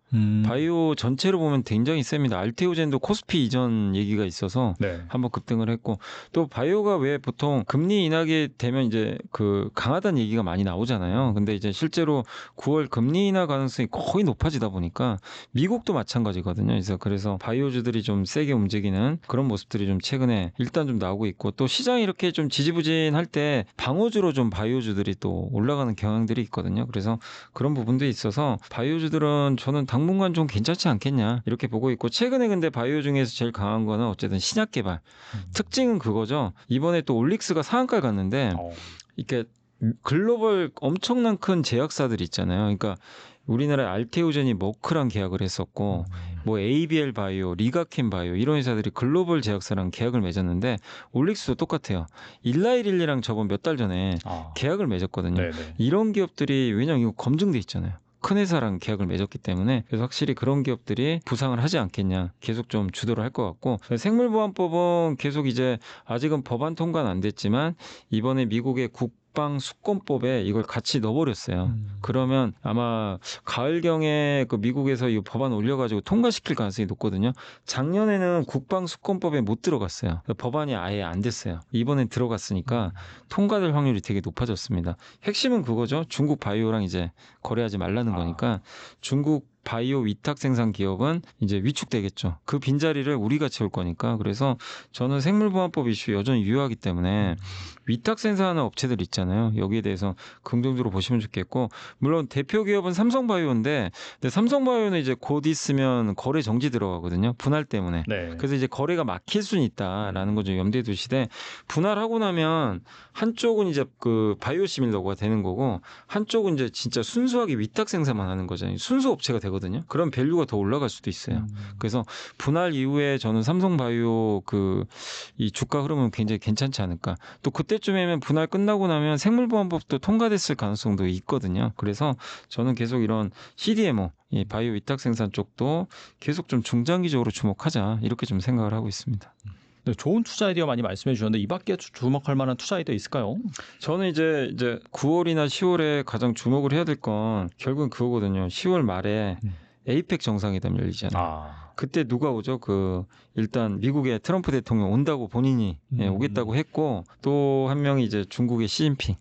A: 바이오 전체로 보면 굉장히 셉니다. 알테오젠도 코스피 이전 얘기가 있어서
B: 네.
A: 한번 급등을 했고 또 바이오가 왜 보통 금리 인하게 되면 이제 그 강하다는 얘기가 많이 나오잖아요. 근데 이제 실제로 9월 금리 인하 가능성이 거의 높아지다 보니까 미국도 마찬가지거든요. 그래서 바이오주들이 좀 세게 움직이는 그런 모습들이 좀 최근에 일단 좀 나오고 있고 또 시장이 이렇게 좀 지지부진할 때 방어주로 좀 바이오주들이 또 올라가는 경향들이 있거든요. 그래서 그런 부분도 있어서 바이오주들은 저는 당분간 좀 괜찮지 않겠냐 이렇게 보고 있고 최근에 근데 바이오 중에서 제일 강한 거는 어쨌든 신약 개발 특징은 그거죠. 이번에 또 올릭스가 상한가를 갔는데 이렇게 글로벌 엄청난 큰 제약사들 있잖아요. 그러니까 우리나라 알테오젠이 머크랑 계약을 했었고 뭐 ABL 바이오, 리가켄 바이오 이런 회사들이 글로벌 제약사랑 계약을 맺었는데 올릭스도 똑같아요. 일라이릴리랑 저번 몇 달 전에 계약을 맺었거든요.
B: 네네.
A: 이런 기업들이 왜냐면 이거 검증돼 있잖아요. 큰 회사랑 계약을 맺었기 때문에 그래서 확실히 그런 기업들이 부상을 하지 않겠냐 계속 좀 주도를 할 것 같고 생물보안법은 계속 이제 아직은 법안 통과는 안 됐지만 이번에 미국의 국방 수권법에 이걸 같이 넣어버렸어요. 그러면 아마 가을경에 그 미국에서 이 법안 올려가지고 통과시킬 가능성이 높거든요. 작년에는 국방 수권법에 못 들어갔어요. 법안이 아예 안 됐어요. 이번엔 들어갔으니까 통과될 확률이 되게 높아졌습니다. 핵심은 그거죠. 중국 바이오랑 이제 거래하지 말라는 거니까 중국 바이오 위탁 생산 기업은 이제 위축되겠죠. 그 빈자리를 우리가 채울 거니까. 그래서 저는 생물보안법 이슈 여전히 유효하기 때문에 위탁 생산하는 업체들 있잖아요. 여기에 대해서 긍정적으로 보시면 좋겠고 물론 대표 기업은 삼성바이오인데 근데 삼성바이오는 이제 곧 있으면 거래 정지 들어가거든요. 분할 때문에.
B: 네.
A: 그래서 이제 거래가 막힐 수는 있다라는 거 좀 염두에 두시되 분할하고 나면 한쪽은 이제 그 바이오 시밀러가 되는 거고 한쪽은 이제 진짜 순수하게 위탁 생산만 하는 거잖아요. 순수 업체가 되거든요. 그럼 밸류가 더 올라갈 수도 있어요. 그래서 분할 이후에 저는 삼성바이오 이 주가 흐름은 굉장히 괜찮지 않을까. 또 그때쯤이면 분할 끝나고 나면 생물보안법도 통과됐을 가능성도 있거든요. 그래서 저는 계속 이런 CDMO, 이 바이오 위탁 생산 쪽도 계속 좀 중장기적으로 주목하자 이렇게 좀 생각을 하고 있습니다.
B: 네, 좋은 투자 아이디어 많이 말씀해 주셨는데 이 밖에 주목할 만한 투자 아이디어 있을까요?
A: 저는 이제 9월이나 10월에 가장 주목을 해야 될 건 결국은 그거거든요. 10월 말에 에이펙 정상회담 열리잖아요. 그때 누가 오죠? 일단 미국의 트럼프 대통령 온다고 본인이 오겠다고 했고 또 한 명이 이제 중국의 시진핑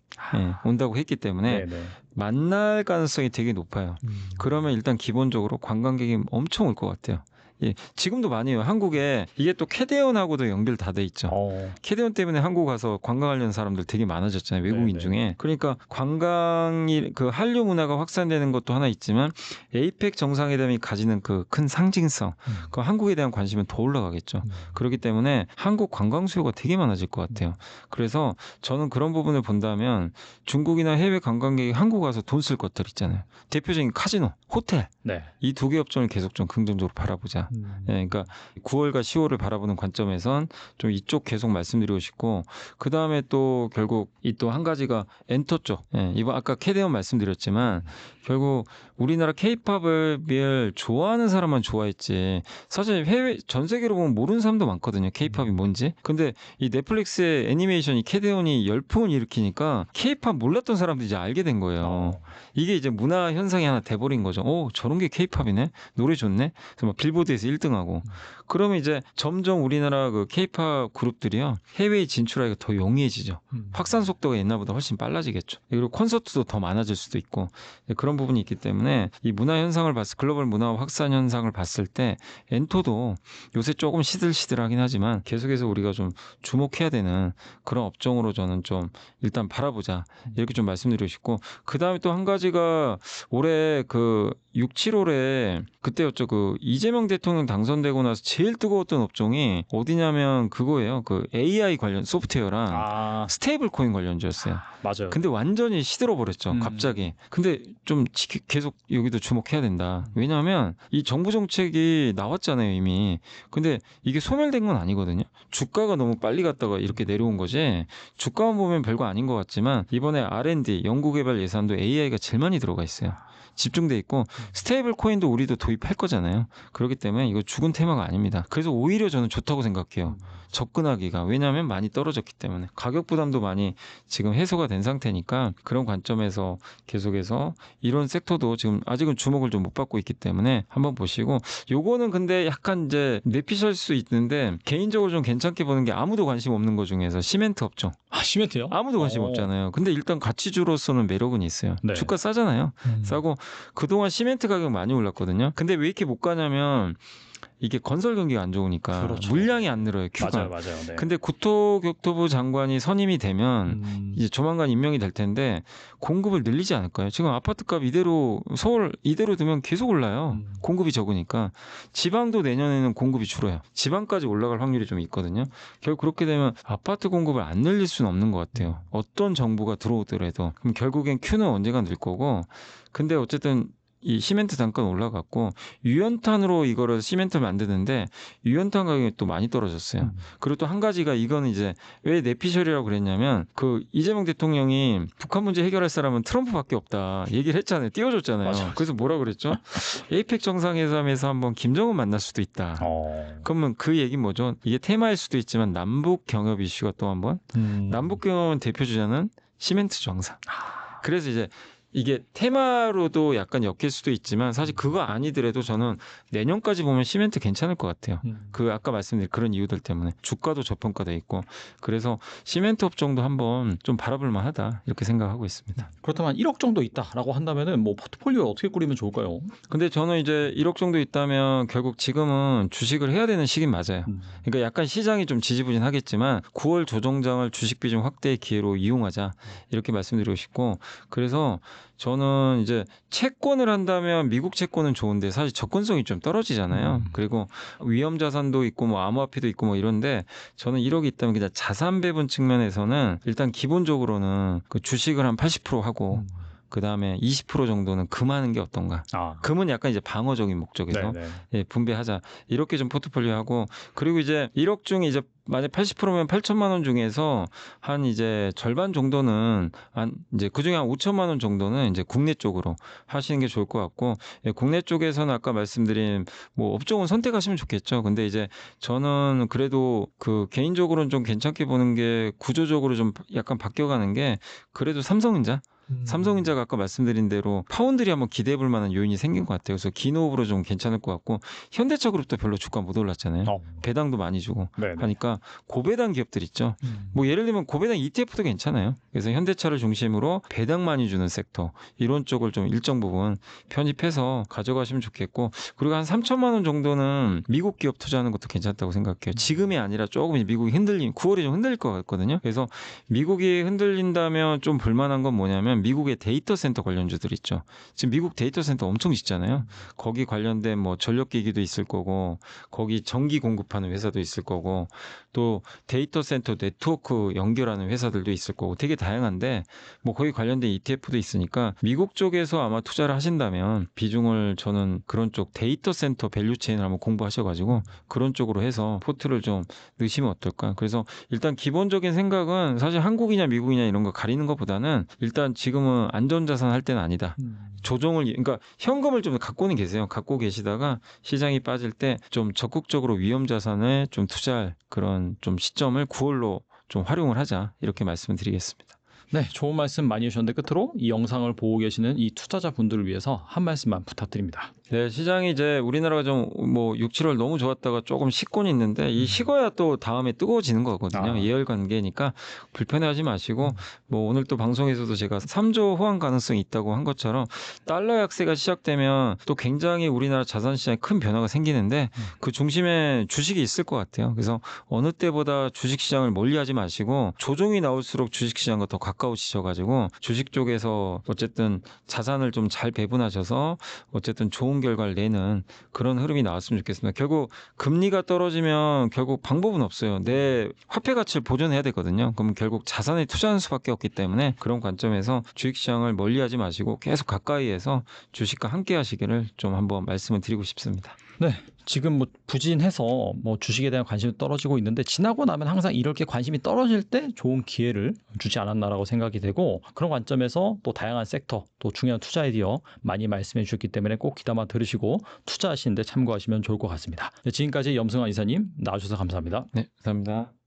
A: 온다고 했기 때문에
B: 네네.
A: 만날 가능성이 되게 높아요. 그러면 일단 기본적으로 관광객이 엄청 올 것 같아요. 예, 지금도 많이 해요. 한국에 이게 또 캐대언하고도 연결 다 돼 있죠. 캐대언 때문에 한국 가서 관광하려는 사람들 되게 많아졌잖아요. 외국인
B: 네네.
A: 중에. 그러니까 관광이 그 한류 문화가 확산되는 것도 하나 있지만 에이펙 정상회담이 가지는 그 큰 상징성, 그 한국에 대한 관심은 더 올라가겠죠. 그렇기 때문에 한국 관광 수요가 되게 많아질 것 같아요. 그래서 저는 그런 부분을 본다면 중국이나 해외 관광객이 한국 와서 돈 쓸 것들 있잖아요. 대표적인 카지노, 호텔
B: 네.
A: 이 두 개 업종을 계속 좀 긍정적으로 바라보자. 예, 그러니까 9월과 10월을 바라보는 관점에선 좀 이쪽 계속 말씀드리고 싶고 그 다음에 또 결국 이 또 한 가지가 엔터 쪽. 예, 이번 아까 캐대언 말씀드렸지만 결국 우리나라 케이팝을 좋아하는 사람만 좋아했지 사실 해외 전 세계로 보면 모르는 사람도 많거든요. 케이팝이 뭔지. 근데 이 넷플릭스의 애니메이션이 캐대언이 열풍을 일으키니까 케이팝 몰랐던 사람들이 이제 알게 된 거예요. 이게 이제 문화 현상이 하나 돼버린 거죠. 저런 게 케이팝이네. 노래 좋네. 그래서 막 빌보드에서 1등하고. 그러면 이제 점점 우리나라 그 케이팝 그룹들이요 해외에 진출하기가 더 용이해지죠. 확산 속도가 옛날보다 훨씬 빨라지겠죠. 그리고 콘서트도 더 많아질 수도 있고 그런 부분이 있기 때문에 이 문화 현상을 글로벌 문화 확산 현상을 봤을 때 엔토도 요새 조금 시들시들하긴 하지만 계속해서 우리가 좀 주목해야 되는 그런 업종으로 저는 좀 일단 바라보자 이렇게 좀 말씀드리고 싶고 그 다음에 또 한 가지가 올해 그 6, 7월에 그때였죠. 그 이재명 대통령 당선되고 나서 제일 뜨거웠던 업종이 어디냐면 그거예요. 그 AI 관련 소프트웨어랑 스테이블 코인 관련주였어요.
B: 맞아요.
A: 근데 완전히 시들어 버렸죠. 갑자기. 근데 좀 계속 여기도 주목해야 된다. 왜냐하면 이 정부 정책이 나왔잖아요, 이미. 근데 이게 소멸된 건 아니거든요. 주가가 너무 빨리 갔다가 이렇게 내려온 거지. 주가만 보면 별거 아닌 것 같지만 이번에 R&D 연구개발 예산도 AI가 제일 많이 들어가 있어요. 집중돼 있고 스테이블 코인도 우리도 도입할 거잖아요. 그렇기 때문에 이거 죽은 테마가 아닙니다. 그래서 오히려 저는 좋다고 생각해요. 접근하기가. 왜냐하면 많이 떨어졌기 때문에. 가격 부담도 많이 지금 해소가 된 상태니까 그런 관점에서 계속해서 이런 섹터도 지금 아직은 주목을 좀 못 받고 있기 때문에 한번 보시고 요거는 근데 약간 이제 내피셜 수 있는데 개인적으로 좀 괜찮게 보는 게 아무도 관심 없는 것 중에서 시멘트 업종.
B: 시멘트요?
A: 아무도 관심 없잖아요. 근데 일단 가치주로서는 매력은 있어요.
B: 네.
A: 주가 싸잖아요. 싸고 그동안 시멘트 가격 많이 올랐거든요. 근데 왜 이렇게 못 가냐면 이게 건설 경기가 안 좋으니까
B: 그렇죠.
A: 물량이 안 늘어요. 큐가.
B: 맞아요. 네.
A: 근데 국토교토부 장관이 선임이 되면 이제 조만간 임명이 될 텐데 공급을 늘리지 않을까요? 지금 아파트값 이대로 서울 이대로 두면 계속 올라요. 공급이 적으니까 지방도 내년에는 공급이 줄어요. 지방까지 올라갈 확률이 좀 있거든요. 결국 그렇게 되면 아파트 공급을 안 늘릴 수는 없는 것 같아요. 어떤 정부가 들어오더라도 그럼 결국엔 큐는 언젠가 늘 거고. 근데 어쨌든 이 시멘트 단가는 올라갔고 유연탄으로 이거를 시멘트를 만드는데 유연탄 가격이 또 많이 떨어졌어요. 그리고 또 한 가지가 이거는 이제 왜 내피셜이라고 그랬냐면 그 이재명 대통령이 북한 문제 해결할 사람은 트럼프밖에 없다 얘기를 했잖아요. 띄워줬잖아요.
B: 맞아.
A: 그래서 뭐라 그랬죠? 에이펙 정상회담에서 한번 김정은 만날 수도 있다. 그러면 그 얘기는 뭐죠? 이게 테마일 수도 있지만 남북 경협 이슈가 또 한번 남북 경협은 대표 주자는 시멘트 정상. 그래서 이제 이게 테마로도 약간 엮일 수도 있지만 사실 그거 아니더라도 저는 내년까지 보면 시멘트 괜찮을 것 같아요. 그 아까 말씀드린 그런 이유들 때문에 주가도 저평가돼 있고 그래서 시멘트 업종도 한번 좀 바라볼 만하다 이렇게 생각하고 있습니다.
B: 그렇다면 1억 정도 있다라고 한다면은 뭐 포트폴리오 어떻게 꾸리면 좋을까요?
A: 근데 저는 이제 1억 정도 있다면 결국 지금은 주식을 해야 되는 시긴 맞아요. 그러니까 약간 시장이 좀 지지부진하겠지만 9월 조정장을 주식 비중 확대의 기회로 이용하자 이렇게 말씀드리고 싶고 그래서 저는 이제 채권을 한다면 미국 채권은 좋은데 사실 접근성이 좀 떨어지잖아요. 그리고 위험 자산도 있고 뭐 암호화폐도 있고 뭐 이런데 저는 1억이 있다면 그냥 자산 배분 측면에서는 일단 기본적으로는 그 주식을 한 80% 하고 그 다음에 20% 정도는 금하는 게 어떤가. 금은 약간 이제 방어적인 목적에서 예, 분배하자. 이렇게 좀 포트폴리오 하고 그리고 이제 1억 중에 이제 만약 80%면 8천만 원 중에서 한 이제 절반 정도는 한 이제 그 중에 한 5천만 원 정도는 이제 국내 쪽으로 하시는 게 좋을 것 같고 예, 국내 쪽에서는 아까 말씀드린 뭐 업종은 선택하시면 좋겠죠. 근데 이제 저는 그래도 그 개인적으로는 좀 괜찮게 보는 게 구조적으로 좀 약간 바뀌어가는 게 그래도 삼성전자 삼성전자가 아까 말씀드린 대로 파원들이 한번 기대해 볼 만한 요인이 생긴 것 같아요. 그래서 기노업으로 좀 괜찮을 것 같고 현대차그룹도 별로 주가 못 올랐잖아요. 배당도 많이 주고
B: 네네.
A: 하니까 고배당 기업들 있죠. 뭐 예를 들면 고배당 ETF도 괜찮아요. 그래서 현대차를 중심으로 배당 많이 주는 섹터 이런 쪽을 좀 일정 부분 편입해서 가져가시면 좋겠고 그리고 한 3천만 원 정도는 미국 기업 투자하는 것도 괜찮다고 생각해요. 지금이 아니라 조금 이제 미국이 9월에 좀 흔들릴 것 같거든요. 그래서 미국이 흔들린다면 좀 볼만한 건 뭐냐면 미국의 데이터 센터 관련주들 있죠. 지금 미국 데이터 센터 엄청 짓잖아요. 거기 관련된 뭐 전력기기도 있을 거고 거기 전기 공급하는 회사도 있을 거고 또 데이터 센터 네트워크 연결하는 회사들도 있을 거고 되게 다양한데 뭐 거기 관련된 ETF도 있으니까 미국 쪽에서 아마 투자를 하신다면 비중을 저는 그런 쪽 데이터 센터 밸류체인을 한번 공부하셔가지고 그런 쪽으로 해서 포트를 좀 넣으시면 어떨까. 그래서 일단 기본적인 생각은 사실 한국이냐 미국이냐 이런 거 가리는 것보다는 일단 지금은 안전자산 할 때는 아니다. 조정을 그러니까 현금을 좀 갖고는 계세요. 갖고 계시다가 시장이 빠질 때 좀 적극적으로 위험 자산에 좀 투자할 그런 좀 시점을 9월로 좀 활용을 하자 이렇게 말씀을 드리겠습니다.
B: 네, 좋은 말씀 많이 해주셨는데 끝으로 이 영상을 보고 계시는 이 투자자분들을 위해서 한 말씀만 부탁드립니다.
A: 네, 시장이 이제 우리나라가 좀 뭐 6, 7월 너무 좋았다가 조금 식곤 있는데 이 식어야 또 다음에 뜨거워지는 거거든요. 예열 관계니까 불편해하지 마시고 뭐 오늘 또 방송에서도 제가 3조 호황 가능성이 있다고 한 것처럼 달러 약세가 시작되면 또 굉장히 우리나라 자산 시장에 큰 변화가 생기는데 그 중심에 주식이 있을 것 같아요. 그래서 어느 때보다 주식 시장을 멀리하지 마시고 조정이 나올수록 주식 시장과 더 가까워지셔가지고 주식 쪽에서 어쨌든 자산을 좀 잘 배분하셔서 어쨌든 좋은 결과를 내는 그런 흐름이 나왔으면 좋겠습니다. 결국 금리가 떨어지면 결국 방법은 없어요. 내 화폐 가치를 보존해야 되거든요. 그럼 결국 자산에 투자하는 수밖에 없기 때문에 그런 관점에서 주식시장을 멀리하지 마시고 계속 가까이에서 주식과 함께 하시기를 좀 한번 말씀을 드리고 싶습니다.
B: 네, 지금 뭐 부진해서 뭐 주식에 대한 관심이 떨어지고 있는데 지나고 나면 항상 이렇게 관심이 떨어질 때 좋은 기회를 주지 않았나라고 생각이 되고 그런 관점에서 또 다양한 섹터 또 중요한 투자 아이디어 많이 말씀해 주셨기 때문에 꼭 귀담아 들으시고 투자하시는데 참고하시면 좋을 것 같습니다. 네, 지금까지 염승환 이사님 나와주셔서 감사합니다.
A: 네, 감사합니다.